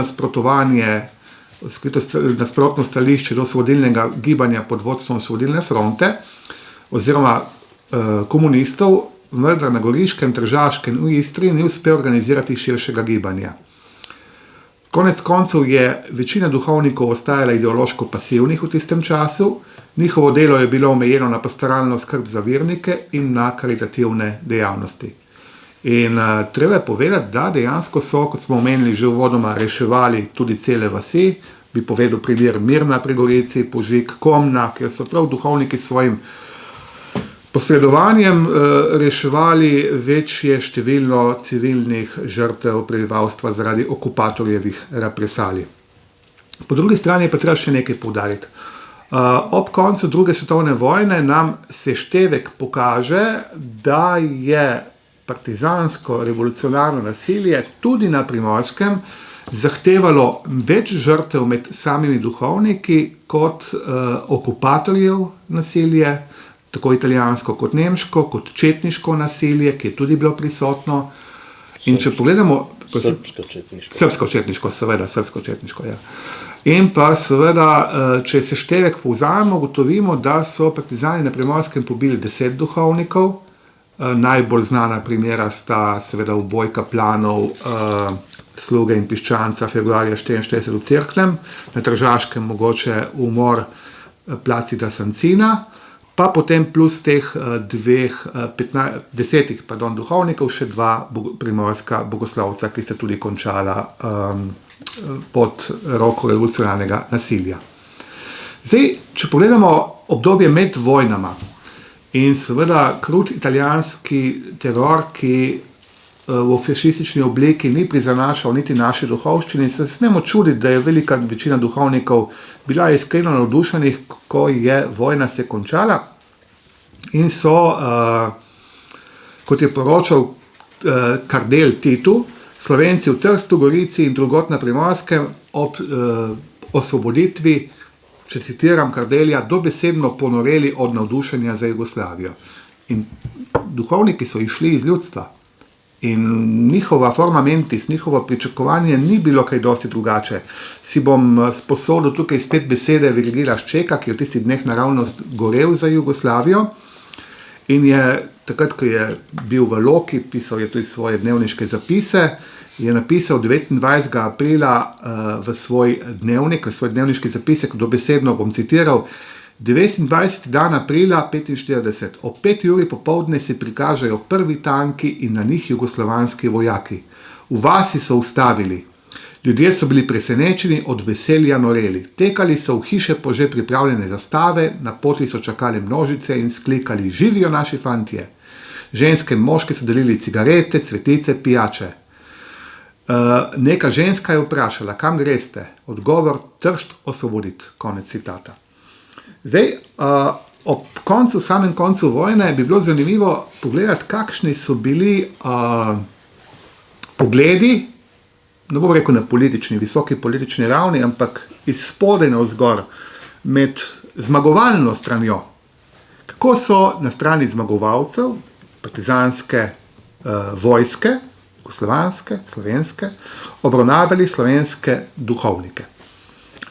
nasprotno stališče do osvobodilnega gibanja pod vodstvom Osvobodilne fronte oziroma komunistov, vendar na Goriškem, Tržaškem in Istri ni uspel organizirati širšega gibanja. Konec koncev je večina duhovnikov ostajala ideološko pasivnih v tistem času, njihovo delo je bilo omejeno na pastoralno skrb za vernike in na karitativne dejavnosti. In treba je povedati, da dejansko so, kot smo omenili že uvodoma, reševali tudi cele vasi, bi povedal primer Mirna pri Gorici, Požig, Komna, kjer so prav duhovniki s svojim posredovanjem reševali večje število civilnih žrtev prebivalstva zaradi okupatorjevih represalij. Po drugi strani pa treba še nekaj poudariti. Ob koncu druge svetovne vojne nam seštevek pokaže, da je partizansko revolucionarno nasilje tudi na Primorskem zahtevalo več žrtev med samimi duhovniki kot okupatorjev nasilje, tako italijansko kot nemško, kot četniško nasilje, ki je tudi bilo prisotno. In če pogledamo... Srbsko-četniško, seveda, srbsko-četniško, ja. In pa seveda, če seštevek povzamemo, ugotovimo, da so partizani na Primorskem pobili 10 duhovnikov. Najbolj znana primera sta seveda uboj kaplanov Sluge in Piščanca februarja 1944 v Cerknem, na Tržaškem mogoče umor Placida Sancina, pa potem plus teh 10 duhovnikov še 2 primorska bogoslovca, ki sta tudi končala pod roko revolucionarnega nasilja. Zdaj, če pogledamo obdobje med vojnama in seveda krut italijanski teror, ki v fašistični obliki ni prizanašal niti naše duhovščine, in se smemo čuditi, da je velika večina duhovnikov bila iskreno navdušenih, ko je vojna se končala in so, kot je poročal kardel Titu, Slovenci v Trstu, Gorici in drugod na Primorskem ob osvoboditvi, če citiram kardelja, dobesedno ponoreli od navdušenja za Jugoslavijo. In duhovniki so išli iz ljudstva. In njihova forma mentis, njihovo pričakovanje ni bilo kaj dosti drugače. Si bom sposodil tukaj spet besede Virgila Ščeka, ki je v tistih dneh naravnost gorel za Jugoslavijo. In je takrat, ko je bil v Loki, pisal je tudi svoje dnevniške zapise, je napisal 29. aprila v svoj dnevnik, v svoj dnevniški zapisek, dobesedno bom citiral, 29. dan aprila 1945, ob 5. uri popoldne se prikažejo prvi tanki in na njih jugoslovanski vojaki. V vasi so ustavili. Ljudje so bili presenečeni, od veselja noreli. Tekali so v hiše po že pripravljene zastave, na poti so čakali množice in sklikali: živijo naši fantje. Ženske in moški so delili cigarete, cvetice, pijače. Neka ženska je vprašala: kam greste? Odgovor: Trst osvoboditi. Konec citata. Zdaj, ob samem koncu vojne bi bilo zanimivo pogledati, kakšni so bili pogledi, ne bom rekel na visoki politični ravni, ampak iz spodaj navzgor, med zmagovalno stranjo. Kako so na strani zmagovalcev, partizanske vojske, jugoslovanske, slovenske, obravnavali slovenske duhovnike.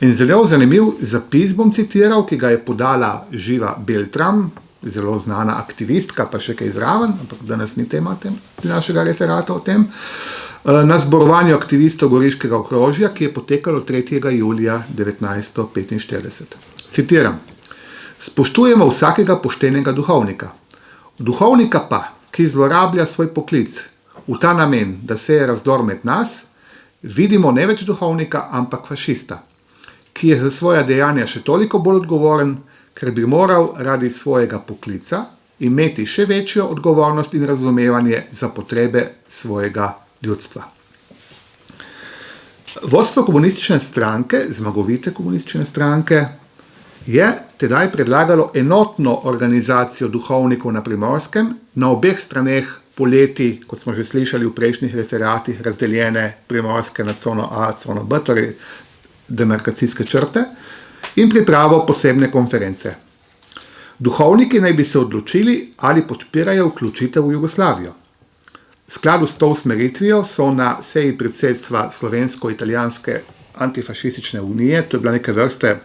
In zelo zanimiv zapis bom citiral, ki ga je podala Živa Beltram, zelo znana aktivistka, pa še kaj zraven, ampak danes ni tema našega referata o tem, na zborovanju aktivistov Goriškega okrožja, ki je potekalo 3. julija 1945. Citiram: spoštujemo vsakega poštenega duhovnika. Duhovnika pa, ki zlorablja svoj poklic v ta namen, da seje razdor med nas, vidimo ne več duhovnika, ampak fašista, ki je za svoja dejanja še toliko bolj odgovoren, ker bi moral radi svojega poklica imeti še večjo odgovornost in razumevanje za potrebe svojega ljudstva. Vodstvo komunistične stranke, zmagovite komunistične stranke, je tedaj predlagalo enotno organizacijo duhovnikov na Primorskem, na obeh straneh poleti, kot smo že slišali v prejšnjih referatih, razdeljene Primorske na cono A, cono B, torej demarkacijske črte, in pripravo posebne konference. Duhovniki naj bi se odločili, ali podpirajo vključitev v Jugoslavijo. V skladu s to usmeritvijo so na seji predsedstva Slovensko-italijanske antifašistične unije, to je bila neke vrste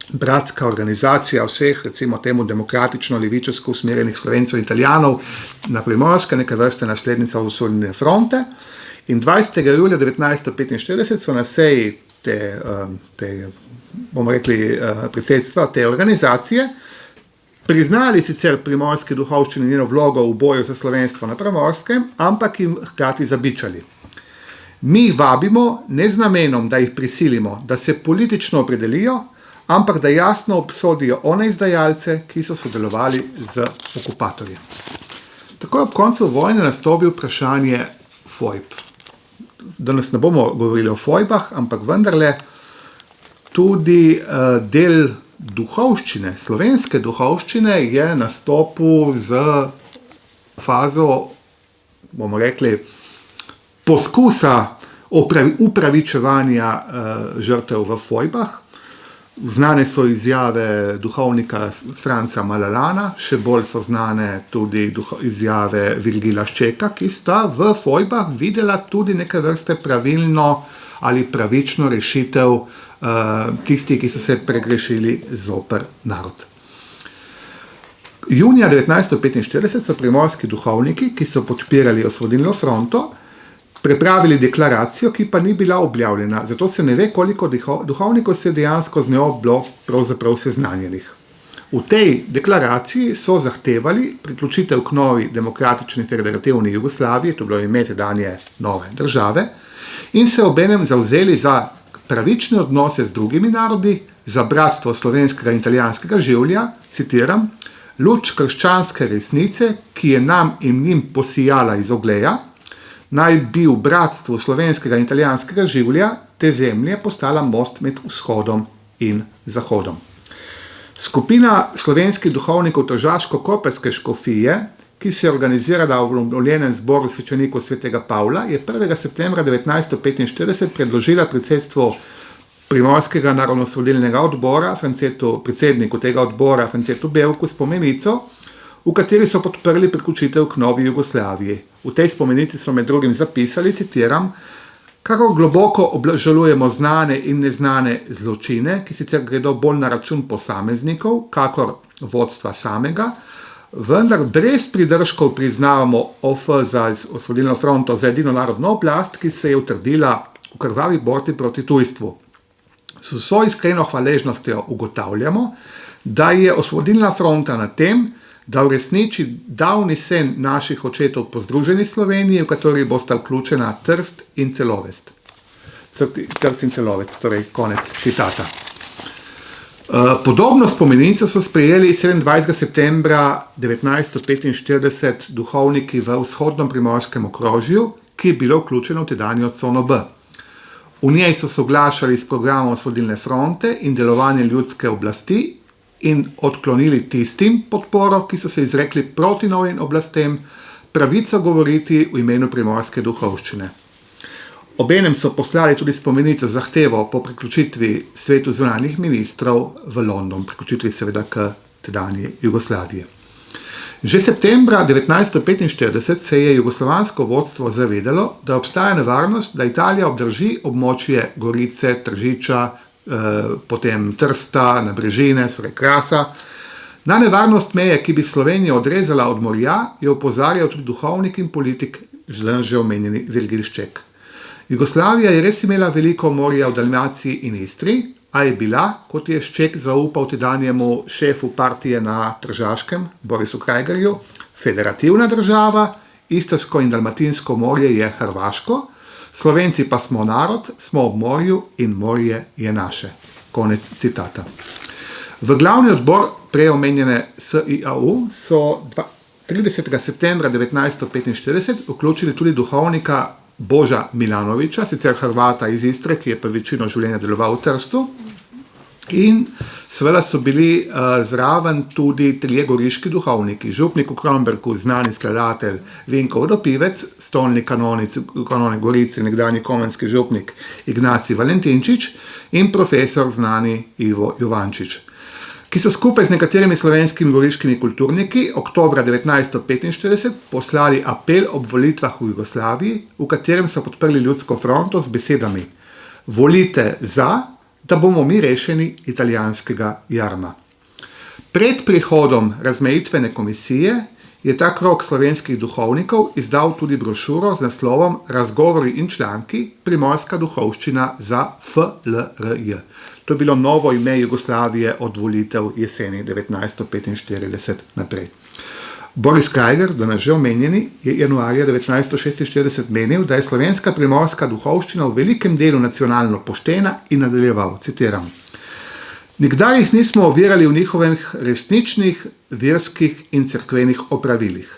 bratska organizacija vseh, recimo temu demokratično-levičarsko usmerjenih Slovencev in Italijanov na Primorske, neke vrste naslednica Osvobodilne fronte, in 20. julija 1945 so na seji bomo rekli, predsedstva te organizacije priznali sicer primorski duhovščini njeno vlogo v boju za slovenstvo na Primorskem, ampak jim hkrati zabičali: mi vabimo ne z namenom, da jih prisilimo, da se politično opredelijo, ampak da jasno obsodijo one izdajalce, ki so sodelovali z okupatorjem. Tako je ob koncu vojne nastopilo vprašanje fojb. Danes ne bomo govorili o fojbah, ampak vendarle tudi del duhovščine, slovenske duhovščine je nastopil z fazo, bomo rekli, poskusa upravičevanja žrtev v fojbah. Znane so izjave duhovnika Franca Malalana, še bolj so znane tudi izjave Virgila Ščeka, ki sta v fojbah videla tudi neke vrste pravilno ali pravično rešitev tisti, ki so se pregrešili zoper narod. Junija 1945 so primorski duhovniki, ki so podpirali Osvobodilno fronto, pripravili deklaracijo, ki pa ni bila objavljena, zato se ne ve, koliko duhovnikov se dejansko z njo bilo pravzaprav seznanjenih. V tej deklaraciji so zahtevali priključitev k novi demokratični federativni Jugoslaviji, to je bilo ime tedanje nove države, in se obenem zavzeli za pravične odnose z drugimi narodi, za bratstvo slovenskega in italijanskega življa, citiram, luč krščanske resnice, ki je nam in njim posijala iz ogleja, naj bi v bratstvu slovenskega in italijanskega življa te zemlje postala most med vzhodom in zahodom. Skupina slovenskih duhovnikov tržaško-koprske škofije, ki se je organizirala v obnovljenem zboru svečenikov svetega Pavla, je 1. septembra 1945 predložila predsedstvu Primorskega narodnoosvobodilnega odbora, predsedniku tega odbora Francetu Bevku, spomenico, v kateri so podprli priključitev k novi Jugoslaviji. V tej spomenici so med drugim zapisali, citiram, kako globoko obžalujemo znane in neznane zločine, ki sicer gredo bolj na račun posameznikov, kakor vodstva samega, vendar brez pridržkov priznavamo OF za Osvobodilno fronto za edino narodno oblast, ki se je utrdila v krvavi borbi proti tujstvu. S vso iskreno hvaležnostjo ugotavljamo, da je Osvobodilna fronta na tem, da uresniči davni sen naših očetov po združeni Sloveniji, v kateri bosta vključena Trst in Celovec. Trst in Celovec, torej konec citata. Podobno spomenico so sprejeli 27. septembra 1945 duhovniki v vzhodnem primorskem okrožju, ki je bilo vključeno v tedanjo cono B. V njej so soglašali s programom Osvobodilne fronte in delovanje ljudske oblasti in odklonili tistim podporo, ki so se izrekli proti novim oblastem, pravico govoriti v imenu primorske duhovščine. Obenem so poslali tudi spomenico zahtevo po priključitvi svetu zunanjih ministrov v London, priključitvi seveda k tedanji Jugoslaviji. Že septembra 1945 se je jugoslovansko vodstvo zavedalo, da obstaja nevarnost, da Italija obdrži območje Gorice, Tržiča, potem Trsta, Nabrežine, Krasa. Na nevarnost meje, ki bi Slovenijo odrezala od morja, je opozarjal tudi duhovnik in politik, že omenjeni Virgil Šček. Jugoslavija je res imela veliko morja v Dalmaciji in Istri, a je bila, kot je Šček zaupal tedanjemu šefu partije na Tržaškem, Borisu Krajgerju, federativna država, Istrsko in Dalmatinsko morje je Hrvaško, Slovenci pa smo narod, smo ob morju in morje je naše. Konec citata. V glavni odbor preomenjene SIAU so 30. septembra 1945 vključili tudi duhovnika Boža Milanoviča, sicer Hrvata iz Istre, ki je pa večino življenja deloval v Trstu. In seveda so bili zraven tudi trije goriški duhovniki, župnik v Kromberku, znani skladatelj Vinko Vodopivec, stolni kanonik Gorici, nekdanji komenski župnik Ignacij Valentinčič in profesor znani Ivo Jovančič, ki so skupaj z nekaterimi slovenskimi goriškimi kulturniki oktobra 1945 poslali apel ob volitvah v Jugoslaviji, v katerem so podprli ljudsko fronto z besedami: volite za, da bomo mi rešeni italijanskega jarma. Pred prihodom razmejitvene komisije je ta krog slovenskih duhovnikov izdal tudi brošuro z naslovom Razgovori in članki, primorska duhovščina za FLRJ. To je bilo novo ime Jugoslavije od volitev jeseni 1945 naprej. Boris Krajger, danes že omenjeni, je januarja 1946 menil, da je slovenska primorska duhovščina v velikem delu nacionalno poštena in nadaljeval, citiram: nikdar jih nismo ovirali v njihovih resničnih verskih in cerkvenih opravilih.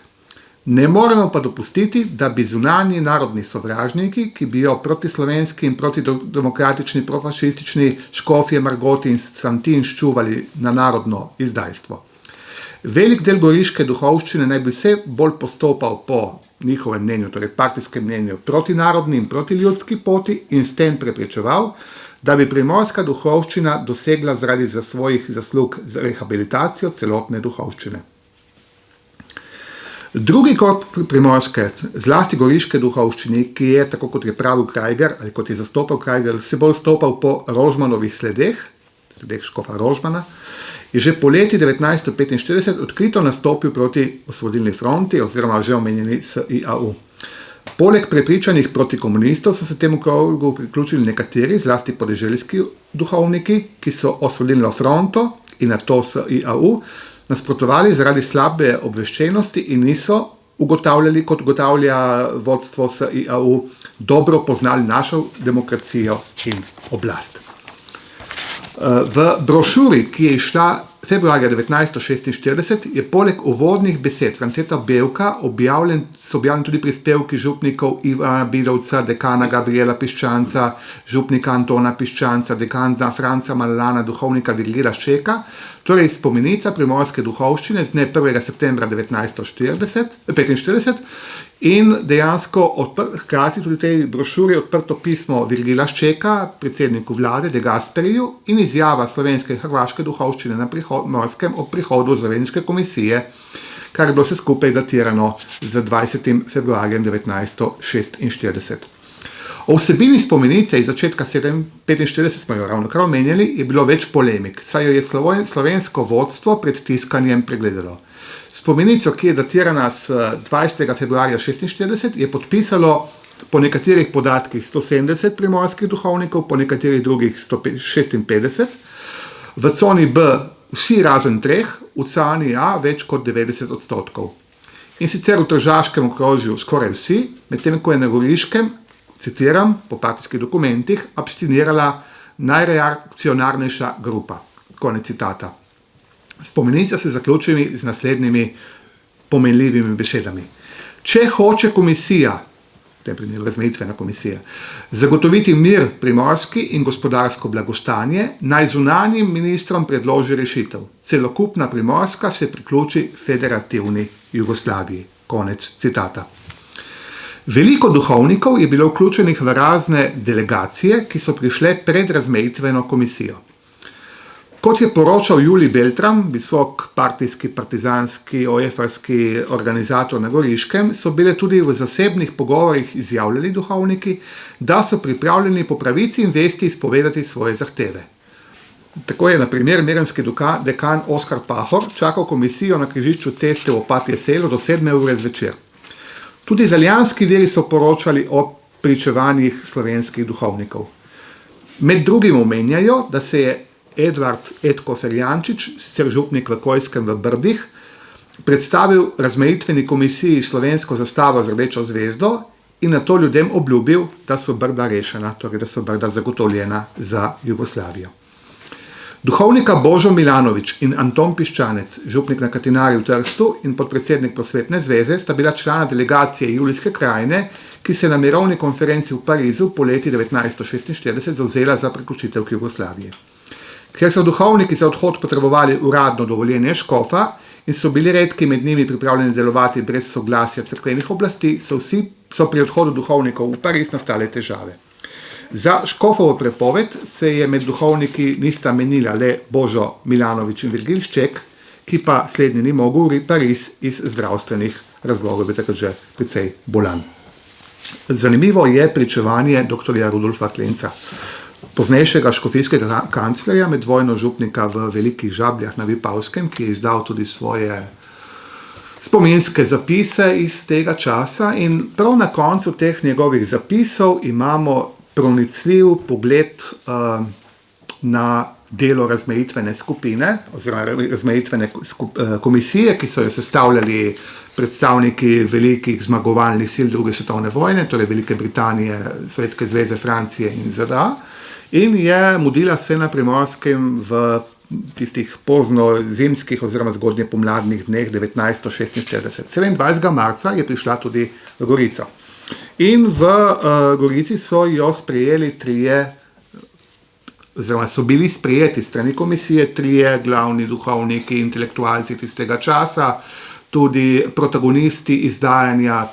Ne moremo pa dopustiti, da bi zunanji narodni sovražniki, ki bi jo protislovenski in protidemokratični, profašistični škofje Margoti in Santin ščuvali na narodno izdajstvo. Velik del goriške duhovščine naj bi vse bolj postopal po njihovem mnenju, torej partijskem mnenju, proti narodni in proti ljudski poti in s tem preprečeval, da bi primorska duhovščina dosegla zaradi svojih zaslug za rehabilitacijo celotne duhovščine. Drugi krog primorske, zlasti goriške duhovščine, ki je, tako kot je pravil Krajger, ali kot je zastopal Krajger, se bolj stopal po Rožmanovih sledeh škofa Rožmana, je že po leti 1945 odkrito nastopil proti Osvobodilni fronti oziroma že omenjeni SIAU. Poleg prepričanih protikomunistov so se temu krogu priključili nekateri, zlasti podeželski duhovniki, ki so Osvobodilno fronto in nato SIAU nasprotovali zaradi slabe obveščenosti in niso ugotavljali, kot ugotavlja vodstvo SIAU, dobro poznali našo demokracijo in oblast. V brošuri, ki je izšla februarja 1946, je poleg uvodnih besed Franceta Bevka so objavljeni tudi prispevki župnikov Ivana Bidovca, dekana Gabriela Piščanca, župnika Antona Piščanca, dekana Franca Malana, duhovnika Virgila Ščeka, torej spomenica primorske duhovščine z dne 1. septembra 1945 in dejansko hkrati tudi v tej brošuri odprto pismo Virgila Ščeka, predsedniku vlade De Gasperiju, in izjava slovenske in hrvaške duhovščine na Primorskem ob prihodu Zavezniške komisije, kar je bilo vse skupaj datirano z 20. februarjem 1946. O vsebini spomenice iz začetka 1945, smo jo ravno kar omenjali, je bilo več polemik, saj jo je slovensko vodstvo pred tiskanjem pregledalo. Spomenico, ki je datirana s 20. februarja 1946, je podpisalo po nekaterih podatkih 170 primorskih duhovnikov, po nekaterih drugih 156, v coni B vsi razen 3, v coni A več kot 90%. In sicer v tržaškem okrožju skoraj vsi, medtem ko je na Goriškem, citiram, po partijskih dokumentih, abstinirala najreakcionarnejša grupa. Konec citata. Spomenica se zaključi z naslednjimi pomenljivimi besedami. Če hoče komisija, v tem primeru razmejitvena komisija, zagotoviti mir primorski in gospodarsko blagostanje, naj zunanjim ministrom predloži rešitev. Celokupna Primorska se priključi federativni Jugoslaviji. Konec citata. Veliko duhovnikov je bilo vključenih v razne delegacije, ki so prišle pred razmejitveno komisijo. Kot je poročal Julij Beltram, visok partijski, partizanski, OF-arski organizator na Goriškem, so bile tudi v zasebnih pogovorih izjavljali duhovniki, da so pripravljeni po pravici in vesti izpovedati svoje zahteve. Tako je na primer mirenski dekan Oskar Pahor čakal komisijo na križišču ceste v Opatje selo do 7. ure zvečer. Tudi italijanski viri so poročali o pričevanjih slovenskih duhovnikov. Med drugim omenjajo, da se je Edvard Edko Ferjančič, sicer župnik v Kojskem v Brdih, predstavil razmejitveni komisiji slovensko zastavo z rdečo zvezdo in nato ljudem obljubil, da so Brda rešena, torej da so Brda zagotovljena za Jugoslavijo. Duhovnika Božo Milanović in Anton Piščanec, župnik na Katinari v Trstu in podpredsednik Prosvetne zveze, sta bila člana delegacije Julijske krajine, ki se na mirovni konferenci v Parizu po leti 1946 zavzela za priključitev k Jugoslaviji. Ker so duhovniki za odhod potrebovali uradno dovoljenje škofa in so bili redki med njimi pripravljeni delovati brez soglasja cerkvenih oblasti, so pri odhodu duhovnikov v Pariz nastale težave. Za škofovo prepoved se je med duhovniki nista menila le Božo Milanović in Virgil Šček, ki pa slednji ni mogel v Pariz iz zdravstvenih razlogov, je takrat že precej bolan. Zanimivo je pričevanje doktorja Rudolfa Klenca, poznejšega škofijskega kanclerja, med vojno župnika v Velikih Žabljah na Vipavskem, ki je izdal tudi svoje spominske zapise iz tega časa, in prav na koncu teh njegovih zapisov imamo pronicljiv pogled na delo razmejitvene skupine oziroma razmejitvene komisije, ki so jo sestavljali predstavniki velikih zmagovalnih sil druge svetovne vojne, torej Velike Britanije, Sovjetske zveze, Francije in ZDA, in je mudila se na Primorskem v tistih pozno zimskih oziroma zgodnje pomladnih dneh 1946. 27. marca je prišla tudi v Gorico. In v Gorici so jo sprejeli oziroma so bili sprejeti strani komisije 3 glavni duhovniki, intelektualci tistega časa, tudi protagonisti izdajanja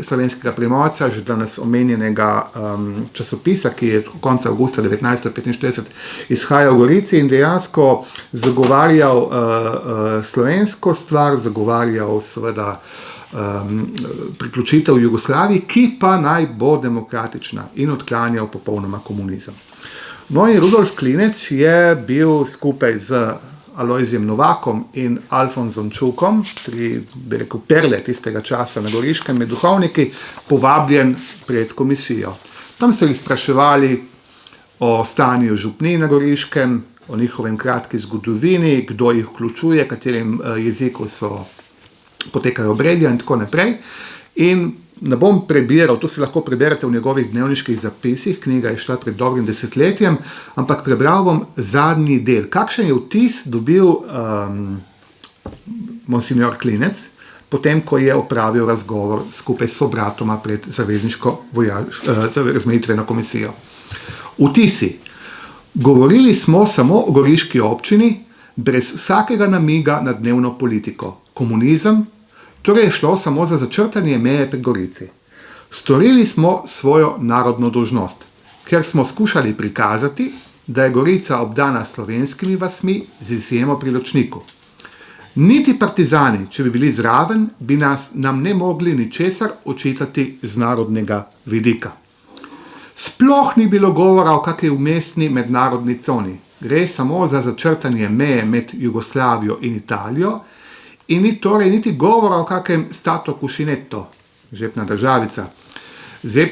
slovenskega Primorca, že danes omenjenega časopisa, ki je konca avgusta 1945 izhajal v Gorici in dejansko zagovarjal slovensko stvar, zagovarjal seveda priključitev Jugoslaviji, ki pa naj bo demokratična in odklanjal popolnoma komunizem. No in Rudolf Klinec je bil skupaj z Alojzijem Novakom in Alfonsom Čukom, tri, bi rekel, perle tistega časa na Goriškem, med duhovniki, povabljen pred komisijo. Tam so jih spraševali o stanju župnij na Goriškem, o njihovem kratki zgodovini, kdo jih vključuje, katerim jeziku potekajo obredja in tako naprej. In ne bom prebiral, to si lahko preberete v njegovih dnevniških zapisih, knjiga je šla pred dobrim desetletjem, ampak prebral bom zadnji del. Kakšen je vtis dobil monsignor Klinec, potem ko je opravil razgovor skupaj s sobratoma pred zavezniško razmejitveno komisijo. Vtisi. Govorili smo samo o goriški občini, brez vsakega namiga na dnevno politiko. Komunizem, torej je šlo samo za začrtanje meje pri Gorici. Storili smo svojo narodno dolžnost, ker smo skušali prikazati, da je Gorica obdana slovenskimi vasmi z izjemo pri Ločniku. Niti partizani, če bi bili zraven, bi nam ne mogli ničesar očitati z narodnega vidika. Sploh ni bilo govora o kakej umestni mednarodni coni. Gre samo za začrtanje meje med Jugoslavijo in Italijo, in ni torej niti govora o kakem stato cuscinetto, žepna državica.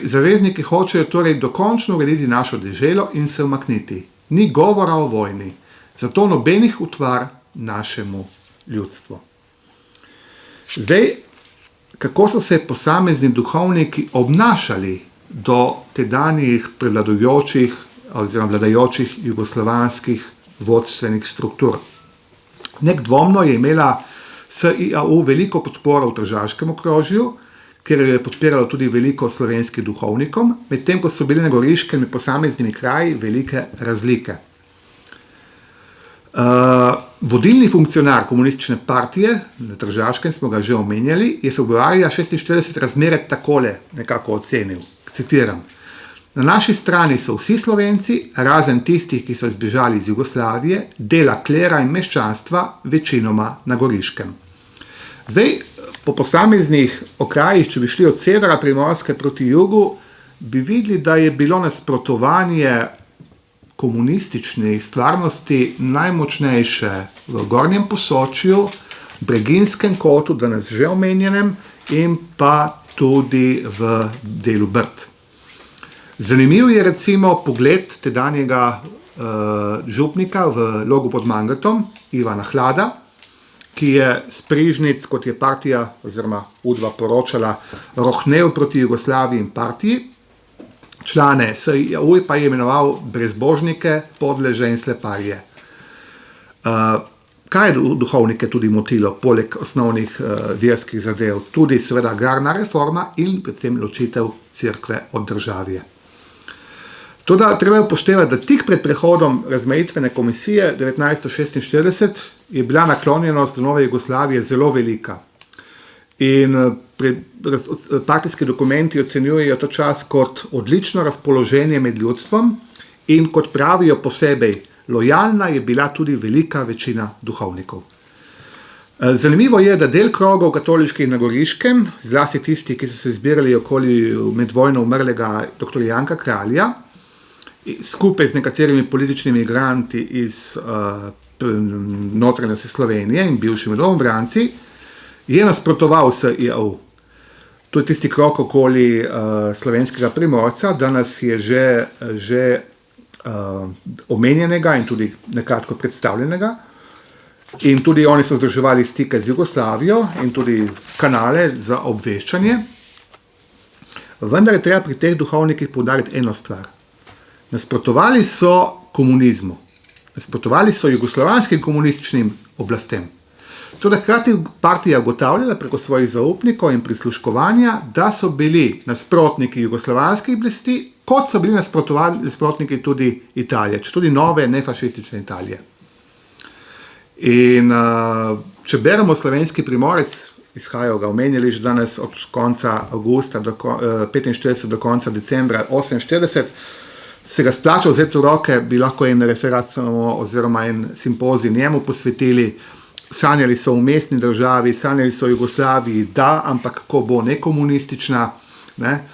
Zavezniki hočejo torej dokončno urediti našo deželo in se umakniti. Ni govora o vojni, zato nobenih utvar našemu ljudstvu. Zdaj, kako so se posamezni duhovniki obnašali do tedanjih prevladujočih oziroma vladajočih jugoslovanskih vodstvenih struktur? Nedvomno je imela SIAU veliko podporo v tržaškem okrožju, ker je podpiralo tudi veliko slovenskih duhovnikom, medtem ko so bili na Goriškem in posameznimi kraji velike razlike. Vodilni funkcionar komunistične partije, na Tržaškem smo ga že omenjali, je februarja 1946 razmere takole nekako ocenil, citiram: Na naši strani so vsi Slovenci, razen tistih, ki so izbežali iz Jugoslavije, dela klera in meščanstva, večinoma na Goriškem. Zdaj, po posameznih okrajih, če bi šli od severa Primorske proti jugu, bi videli, da je bilo nasprotovanje komunistični stvarnosti najmočnejše v Gornjem Posočju, Breginjskem kotu, danes že omenjenem, in pa tudi v delu Brd. Zanimiv je recimo pogled tedanjega župnika v Logu pod Mangatom, Ivana Hlada, ki je s Prižnic, kot je partija oziroma UDBA poročala, rohnel proti Jugoslaviji in partiji. Člane SIAU pa je imenoval brezbožnike, podleže in sleparje. Kaj je duhovnike tudi motilo, poleg osnovnih verskih zadev? Tudi seveda agrarna reforma in predvsem ločitev cerkve od države. Toda treba je upoštevati, da tik pred prehodom razmejitvene komisije 1946 je bila naklonjenost do nove Jugoslavije zelo velika. In partijski dokumenti ocenjujejo to čas kot odlično razpoloženje med ljudstvom in kot pravijo posebej, lojalna je bila tudi velika večina duhovnikov. Zanimivo je, da del krogov katoliških na Goriškem, zlasti tisti, ki so se zbirali okoli med vojno umrlega dr. Janka Kralja, skupaj z nekaterimi političnimi migranti iz notranjosti Slovenije in bivšimi domobranci, je nasprotoval SIAU. To je tisti krog okoli slovenskega Primorca, danes je že omenjenega in tudi nekratko predstavljenega. In tudi oni so združevali stike z Jugoslavijo in tudi kanale za obveščanje. Vendar je treba pri teh duhovnikih poudariti eno stvar. Nasprotovali so komunizmu, nasprotovali so jugoslovanskim komunističnim oblastem. Torej, hkrati partija ugotavljala preko svojih zaupnikov in prisluškovanja, da so bili nasprotniki jugoslovanskih oblasti, kot so bili nasprotniki tudi Italije, tudi nove nefašistične Italije. In če beremo Slovenski Primorec izhajajo ga omenjali že danes od konca avgusta 45 do konca decembra 48, se ga splača vzeti v roke, bi lahko en referat oziroma en simpozij njemu posvetili. Sanjali so o mestni državi, sanjali so o Jugoslaviji, da, ampak kako bo nekomunistična. Ne?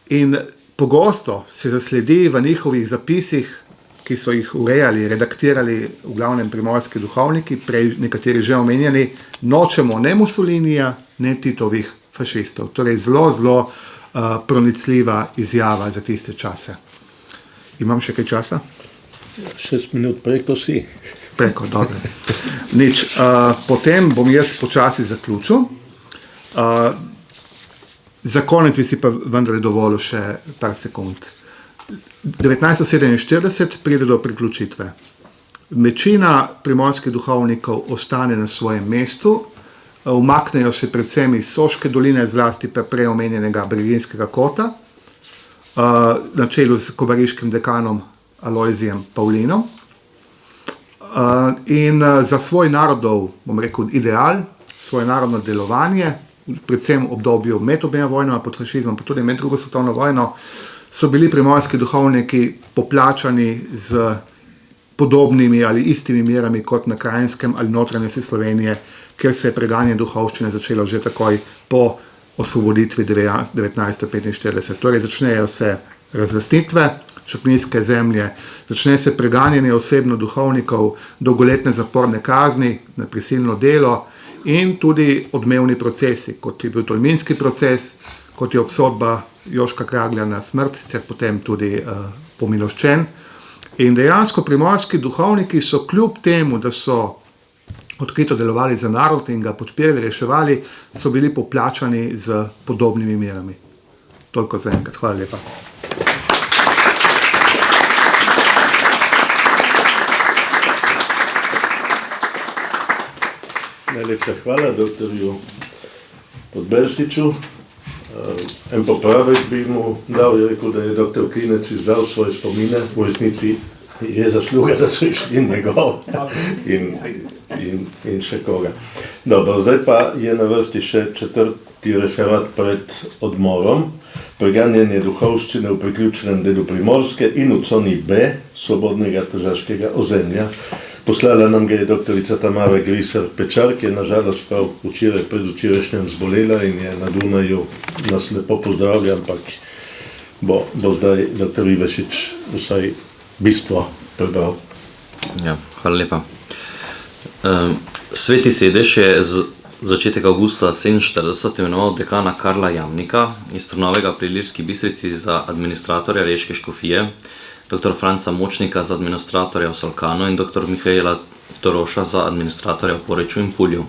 In pogosto se zasledi v njihovih zapisih, ki so jih urejali, redaktirali v glavnem primorski duhovniki, prej nekateri že omenjeni, nočemo ne Mussolinija, ne Titovih fašistov. Torej zelo pronicljiva izjava za tiste čase. Imam še kaj časa? 6 minut preko si. Preko, dobro. Nič. Potem bom jaz počasi zaključil. Za konec bi si pa vendar dovolil še par sekund. 1947 pride do priključitve. Večina primorskih duhovnikov ostane na svojem mestu, umaknejo se predvsem iz Soške doline, zlasti pa preomenjenega Breginskega kota, na čelu s kobariškim dekanom Alojzijem Pavlinom. In za svoj narodov, bom rekel, ideal, svoje narodno delovanje, predvsem v obdobju med obema vojnama pod fašizmom, pa tudi med drugo svetovno vojno, so bili primorski duhovniki poplačani z podobnimi ali istimi merami kot na Krajnskem ali notranjosti Slovenije, ker se je preganjanje duhovščine začelo že takoj po osvoboditvi 1945. Torej začnejo se razlastitve župnijske zemlje, začne se preganjanje osebno duhovnikov, dolgoletne zaporne kazni na prisilno delo in tudi odmevni procesi, kot je bil Tolminski proces, kot je obsodba Joška Kraglja na smrt, sicer potem tudi pomiloščen. In dejansko primorski duhovniki so kljub temu, da so odkrito delovali za narod in ga podpirali, reševali, so bili poplačani z podobnimi merami. Toliko za enkrat. Hvala lepa. Najlepša hvala doktorju Podberstiču. En popravek bi mu dal, je rekel, da je doktor Klinec izdal svoje spomine, v resnici je zasluga, da so išli njegov in še koga. Dobro, zdaj pa je na vrsti še 4. referat pred odmorom, preganjanje duhovščine v priključenem delu Primorske in v coni B svobodnega tržaškega ozemlja. Poslala nam ga je doktorica Tamara Griser Pečar, ki je nažalost prav včeraj predvčerajšnjem zbolela in je na Dunaju nas lepo pozdravlja, ampak bo zdaj doktor Ivešič vsaj bistvo prebral. Ja, hvala lepa. Sveti sedež je začetek avgusta 1947 imenoval dekana Karla Jamnika iz Trnovega pri Ilirski Bistrici za administratorja Reške škofije, dr. Franca Močnika za administratorja v Solkanu in dr. Mihaela Toroša za administratorja v Poreču in Pulju.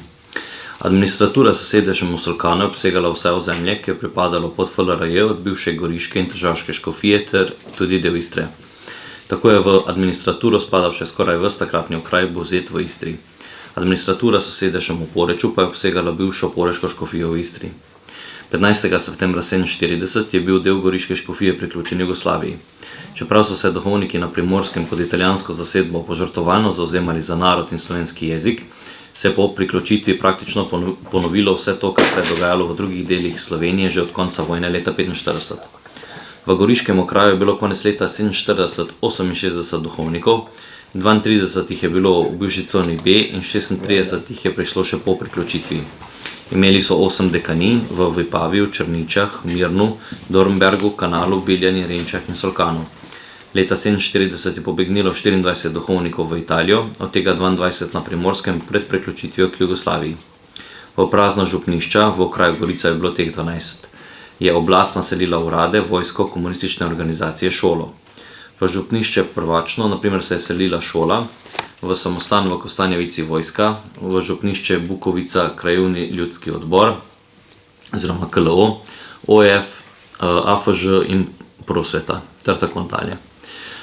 Administratura s sedežem v Solkanu je obsegala vse ozemlje, ki je pripadalo pod FLRJ od bivše Goriške in Tržaške škofije ter tudi del Istre. Tako je v administraturo spadal še skoraj ves takratni okraj Buzet v Istri. Administratura s sedežem v Poreču pa je obsegala bivšo Poreško škofijo v Istri. 15. septembra 1947 je bil del Goriške škofije priključen Jugoslaviji. Čeprav so se duhovniki na Primorskem pod italijansko zasedbo požrtvovalno zauzemali za narod in slovenski jezik, se je po priključitvi praktično ponovilo vse to, kar se je dogajalo v drugih delih Slovenije že od konca vojne leta 1945. V Goriškem okraju je bilo konec leta 1947 68 duhovnikov, 32 jih je bilo v bivši coni B in 36 jih je prišlo še po priključitvi. Imeli so 8 dekanij v Vipaviju, Črničah, Mirnu, Dornbergu, Kanalu, Biljani, Renčah in Solkanu. Leta 1947 je pobegnilo 24 duhovnikov v Italijo, od tega 22 na Primorskem pred priključitvijo k Jugoslaviji. V prazna župnišča, v okraju Gorica je bilo teh 12. Je oblast naselila urade, vojsko, komunistične organizacije, šolo. V župnišče Prvačno, naprimer, se je selila šola, v samostan v Kostanjevici vojska, v župnišče Bukovica krajevni ljudski odbor, oziroma KLO, OF, AFŽ in Prosveta, ter tako dalje.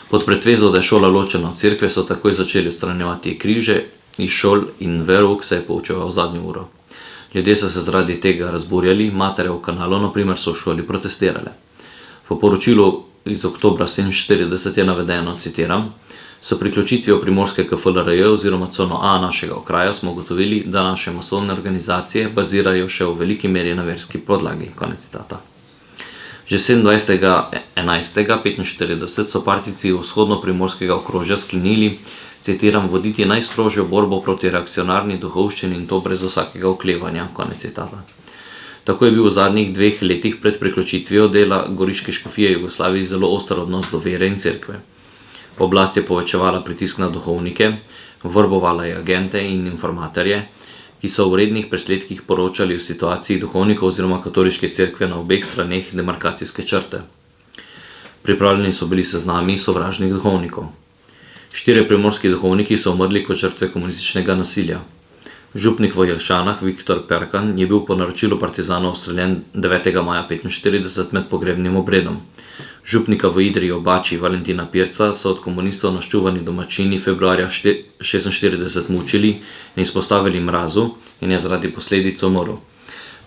Pod pretvezo, da je šola ločena od cerkve, so takoj začeli odstranjevati križe iz šol in verouk se je poučeval zadnjo uro. Ljudje so se zaradi tega razburjali, matere v Kanalu, naprimer, so v šoli protestirale. V poročilu iz oktobra 1947 je navedeno, citiram, S priključitvijo Primorske k FLRJ oziroma cono A našega okraja smo ugotovili, da naše masovne organizacije bazirajo še v veliki meri na verski podlagi. Konec citata. Že 27.11.45 so partijci vzhodno-primorskega okrožja sklenili, citiram, voditi najstrožjo borbo proti reakcionarni duhovščini in to brez vsakega oklevanja. Konec citata. Tako je bil v zadnjih 2 letih pred priključitvijo dela Goriške škofije Jugoslaviji zelo oster odnos do vere in cerkve. Oblast je povečevala pritisk na duhovnike, vrbovala je agente in informatorje, ki so v rednih presledkih poročali o situaciji duhovnikov oziroma katoliške cerkve na obeh straneh demarkacijske črte. Pripravljeni so bili seznami sovražnih duhovnikov. 4 primorski duhovniki so umrli kot žrtve komunističnega nasilja. Župnik v Jelšanah Viktor Perkan je bil po naročilu partizanov ustreljen 9. maja 1945 med pogrebnim obredom. Župnika v Idriji Obači Valentina Pirca so od komunistov naščuvani domačini februarja 1946 mučili in izpostavili mrazu in je zaradi posledic umrl.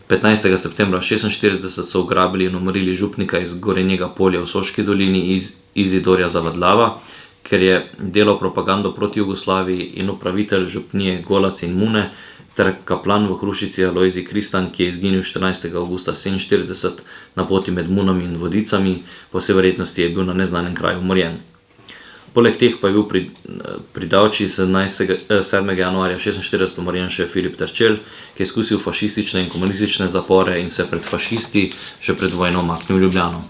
15. septembra 1946 so ugrabili in umorili župnika iz Gorenjega polja v Soški dolini Izidorja Zavadlava, ker je delal propagando proti Jugoslaviji, in upravitelj župnije Golac in Mune ter kaplan v Hrušici Alojzij Kristan, ki je izginil 14. avgusta 1947 na poti med Munami in Vodicami, po vsej verjetnosti je bil na neznanem kraju umorjen. Poleg teh pa je bil pri Davči 7. januarja 1946 umorjen še Filip Terčelj, ki je izkusil fašistične in komunistične zapore in se pred fašisti že pred vojno umaknil v Ljubljano.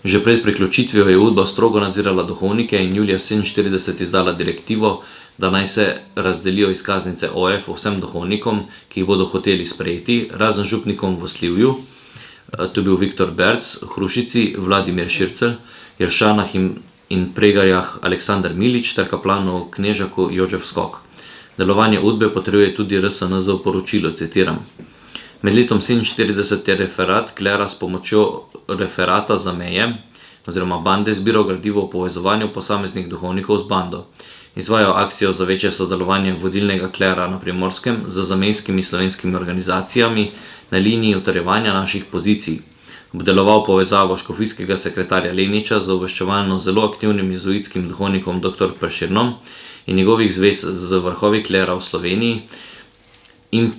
Že pred priključitvijo je Udba strogo nadzirala duhovnike in julija 1947 izdala direktivo, da naj se razdelijo izkaznice OF vsem duhovnikom, ki jih bodo hoteli sprejeti, razen župnikom v Slivju, to je bil Viktor Berc, Hrušici Vladimir Šircelj, Jelšanah in Pregarjah Aleksandar Milič ter kaplanu Knežaku Jožef Skok. Delovanje Udbe potrjuje tudi RSNZ v poročilu, citiram. Med letom 1947 je referat klera s pomočjo referata za meje oziroma bande zbiral gradivo o povezovanju posameznih duhovnikov z bando. Izvajal akcijo za večje sodelovanje vodilnega klera na Primorskem z zamejskimi slovenskimi organizacijami na liniji utrjevanja naših pozicij. Obdeloval povezavo škofijskega sekretarja Leniča z obveščevalno zelo aktivnim jezuitskim duhovnikom dr. Prešernom in njegovih zvez z vrhovi klera v Sloveniji in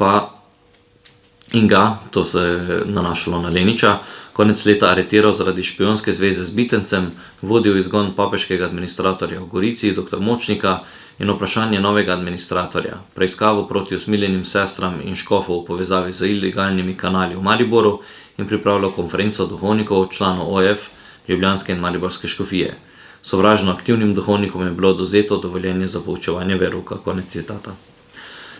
ga, to se je nanašalo na Leniča, konec leta aretiral zaradi špijonske zveze z Bitencem, vodil izgon papeškega administratorja v Gorici, dr. Močnika, in vprašanje novega administratorja, preiskavo proti usmiljenim sestram in škofov v povezavi z ilegalnimi kanali v Mariboru in pripravljal konferenco duhovnikov, članov OF, Ljubljanske in Mariborske škofije. Sovražno aktivnim duhovnikom je bilo odvzeto dovoljenje za poučevanje verouka. Konec citata.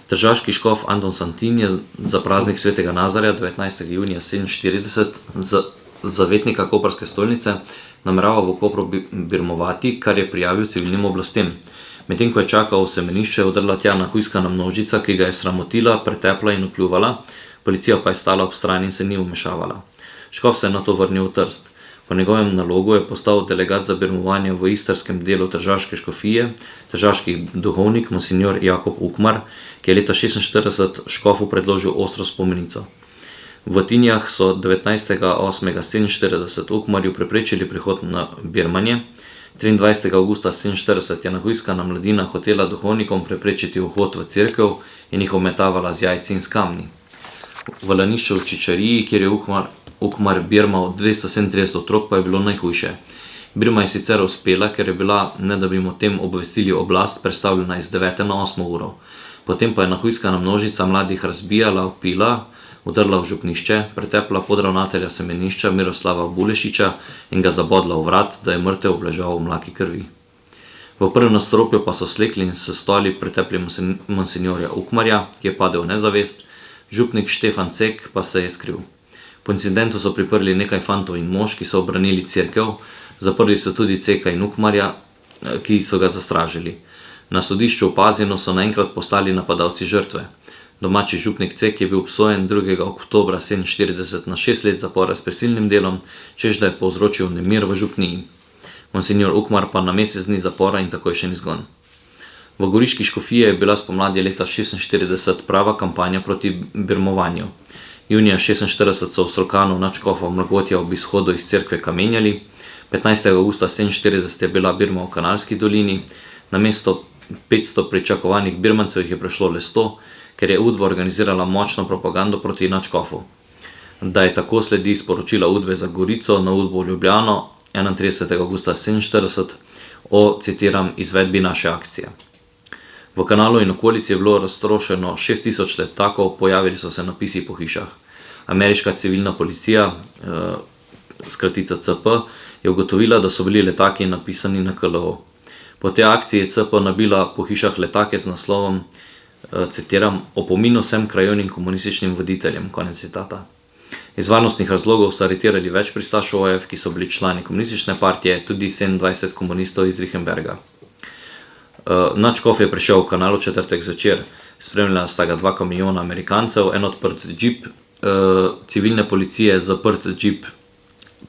Tržaški škof Anton Santin je za praznik svetega Nazarja 19. junija 1947 zavetnika koprske stolnice nameraval v Kopru birmovati, kar je prijavil civilnim oblastem. Medtem ko je čakal v semenišče, je odrla tja nahujskana množica, ki ga je sramotila, pretepla in opljuvala, policija pa je stala ob strani in se ni vmešavala. Škof se je nato vrnil v Trst. Po njegovem nalogu je postal delegat za birmovanje v istrskem delu Tržaške škofije, tržaški duhovnik monsignor Jakob Ukmar, ki je leta 1946 škofu predložil ostro spomenico. V Tinjah so 19.8.47 Ukmarju preprečili prihod na birmanje. 23. augusta 1947 je nahujskana mladina hotela duhovnikom preprečiti vhod v cerkev in jih ometavala z jajci in s kamni. V lanišču v Čičariji, kjer je Ukmar birmal 237 otrok, pa je bilo najhujše. Birma je sicer uspela, ker je bila, ne da bi o tem obvestili oblast, prestavljena iz 9. na 8. uro. Potem pa je nahujskana množica mladih razbijala, vpila, udrla v župnišče, pretepla podravnatelja semenišča Miroslava Bulešiča in ga zabodla v vrat, da je mrtev obležal v mlaki krvi. V prvem nadstropju pa so slekli in s stoli pretepli monsignorja Ukmarja, ki je padel v nezavest, župnik Štefan Cek pa se je skril. Po incidentu so priprli nekaj fantov in mož, ki so obranili cerkev, zaprli so tudi Ceka in Ukmarja, ki so ga zastražili. Na sodišču v Pazinu so naenkrat postali napadalci žrtve. Domači župnik Cek je bil obsojen 2. oktobra 1947 na 6 let zapora s prisilnim delom, češ da je povzročil nemir v župniji. Monsignor Ukmar pa na mesec dni zapora in takojšen izgon. V Goriški škofiji je bila spomladi leta 1946 prava kampanja proti birmovanju. Junija 1946 so v Srokanu nadškofa Mlagotja ob izhodu iz cerkve kamenjali, 15. augusta 1947 je bila birma v Kanalski dolini, Namesto 500 pričakovanih birmancev jih je prišlo le 100, ker je Udba organizirala močno propagando proti nadškofu. Da je tako sledi sporočila Udbe za Gorico na Udbo v Ljubljano 31. augusta 1947 o, citiram, izvedbi naše akcije. V kanalu in okolici je bilo raztrošeno 6000 letakov, pojavili so se napisi po hišah. Ameriška civilna policija, skratica CP, je ugotovila, da so bili letaki napisani na KLO. Po tej akciji je CP nabila po hišah letake z naslovom, citiram, opomin vsem krajevnim komunističnim voditeljem, konec citata. Iz varnostnih razlogov so aretirali več pristašov OF, ki so bili člani komunistične partije, tudi 27 komunistov iz Richenberga. Nadškof je prišel v kanalu četrtek zvečer, spremljala sta ga 2 kamiona Amerikancev, en odprt džip civilne policije, zaprt džip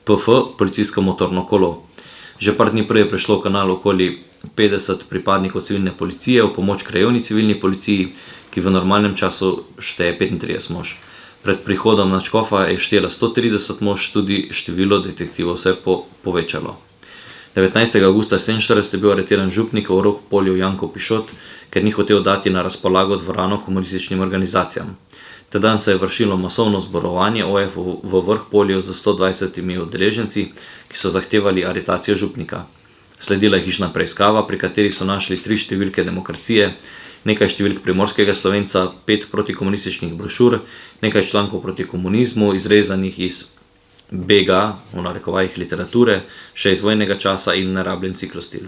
PF, policijsko motorno kolo. Že par dni prej je prišlo v kanal okoli 50 pripadnikov civilne policije v pomoč krajevni civilni policiji, ki v normalnem času šteje 35 mož. Pred prihodom nadškofa je štela 130 mož, tudi število detektivov se je povečalo. 19. augusta 1947 je bil aretiran župnik v Vrhpolju Janko Pišot, ker ni hotel dati na razpolago dvorano komunističnim organizacijam. Tedan se je vršilo masovno zborovanje OF v Vrhpolju z 120 udeleženci, ki so zahtevali aretacijo župnika. Sledila je hišna preiskava, pri kateri so našli 3 številke demokracije, nekaj številk Primorskega Slovenca, 5 protikomunističnih brošur, nekaj člankov proti komunizmu, izrezanih iz BG, v narekovajih literature, še iz vojnega časa in nerabljen ciklostil.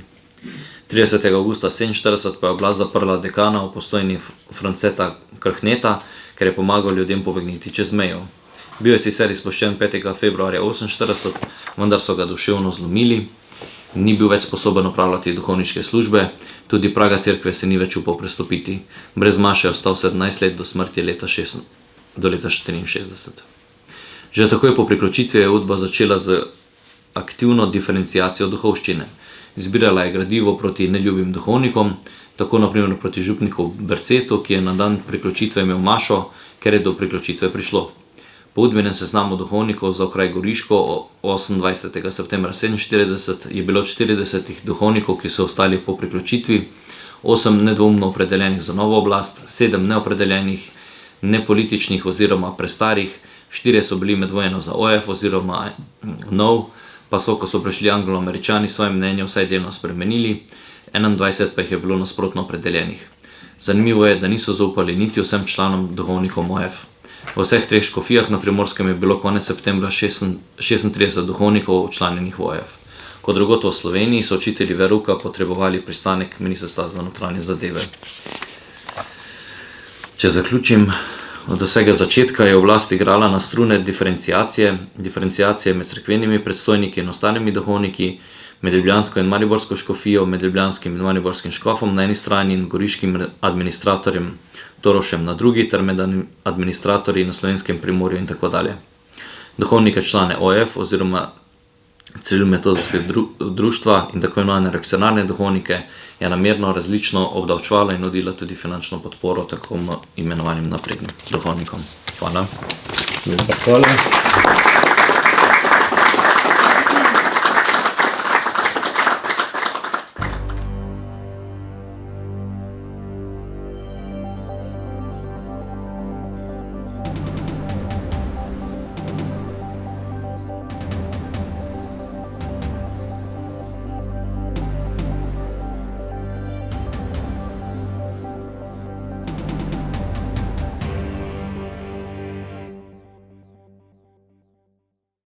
30. augusta 1947 pa je oblast zaprla dekana v Postojni Franceta Krhneta, ker je pomagal ljudem pobegniti čez mejo. Bil je sicer izpuščen 5. februarja 1948, vendar so ga duševno zlomili, ni bil več sposoben opravljati duhovniške službe, tudi praga cerkve se ni več upal prestopiti. Brez maše je ostal 17 let do smrti do leta 1964. Že takoj po priključitvi je Udba začela z aktivno diferenciacijo duhovščine. Zbirala je gradivo proti neljubim duhovnikom, tako naprimer proti župniku Bercetu, ki je na dan priključitve imel mašo, ker je do priključitve prišlo. Po Udbinem seznamu duhovnikov za okraj Goriško 28. septembra 1947 je bilo od 40 duhovnikov, ki so ostali po priključitvi, 8 nedvomno opredeljenih za novo oblast, 7 neopredeljenih, nepolitičnih oziroma prestarih, 4 so bili med vojno za OF oziroma nov, pa so, ko so prišli Anglo-Američani, svoje mnenje vsaj delno spremenili, 21 pa jih je bilo nasprotno opredeljenih. Zanimivo je, da niso zaupali niti vsem članom duhovnikom OF. V vseh 3 škofijah na Primorskem je bilo konec septembra 36 duhovnikov včlanjenih v OF. Kot drugot v Sloveniji so učitelji verouka potrebovali pristanek Ministrstva za notranje zadeve. Če zaključim, od vsega začetka je oblast igrala na strune diferenciacije med cerkvenimi predstojniki in ostalimi duhovniki, med ljubljansko in mariborsko škofijo, med ljubljanskim in mariborskim škofom na eni strani in goriškim administratorjem Torošem na drugi, ter med administratorji na Slovenskem Primorju in tako dalje. Duhovnike člane OF oziroma civilno-metodskega društva in tako imenovane reakcionarne duhovnike je namerno različno obdavčevala in nudila tudi finančno podporo tako imenovanim naprednim duhovnikom. Hvala. Hvala.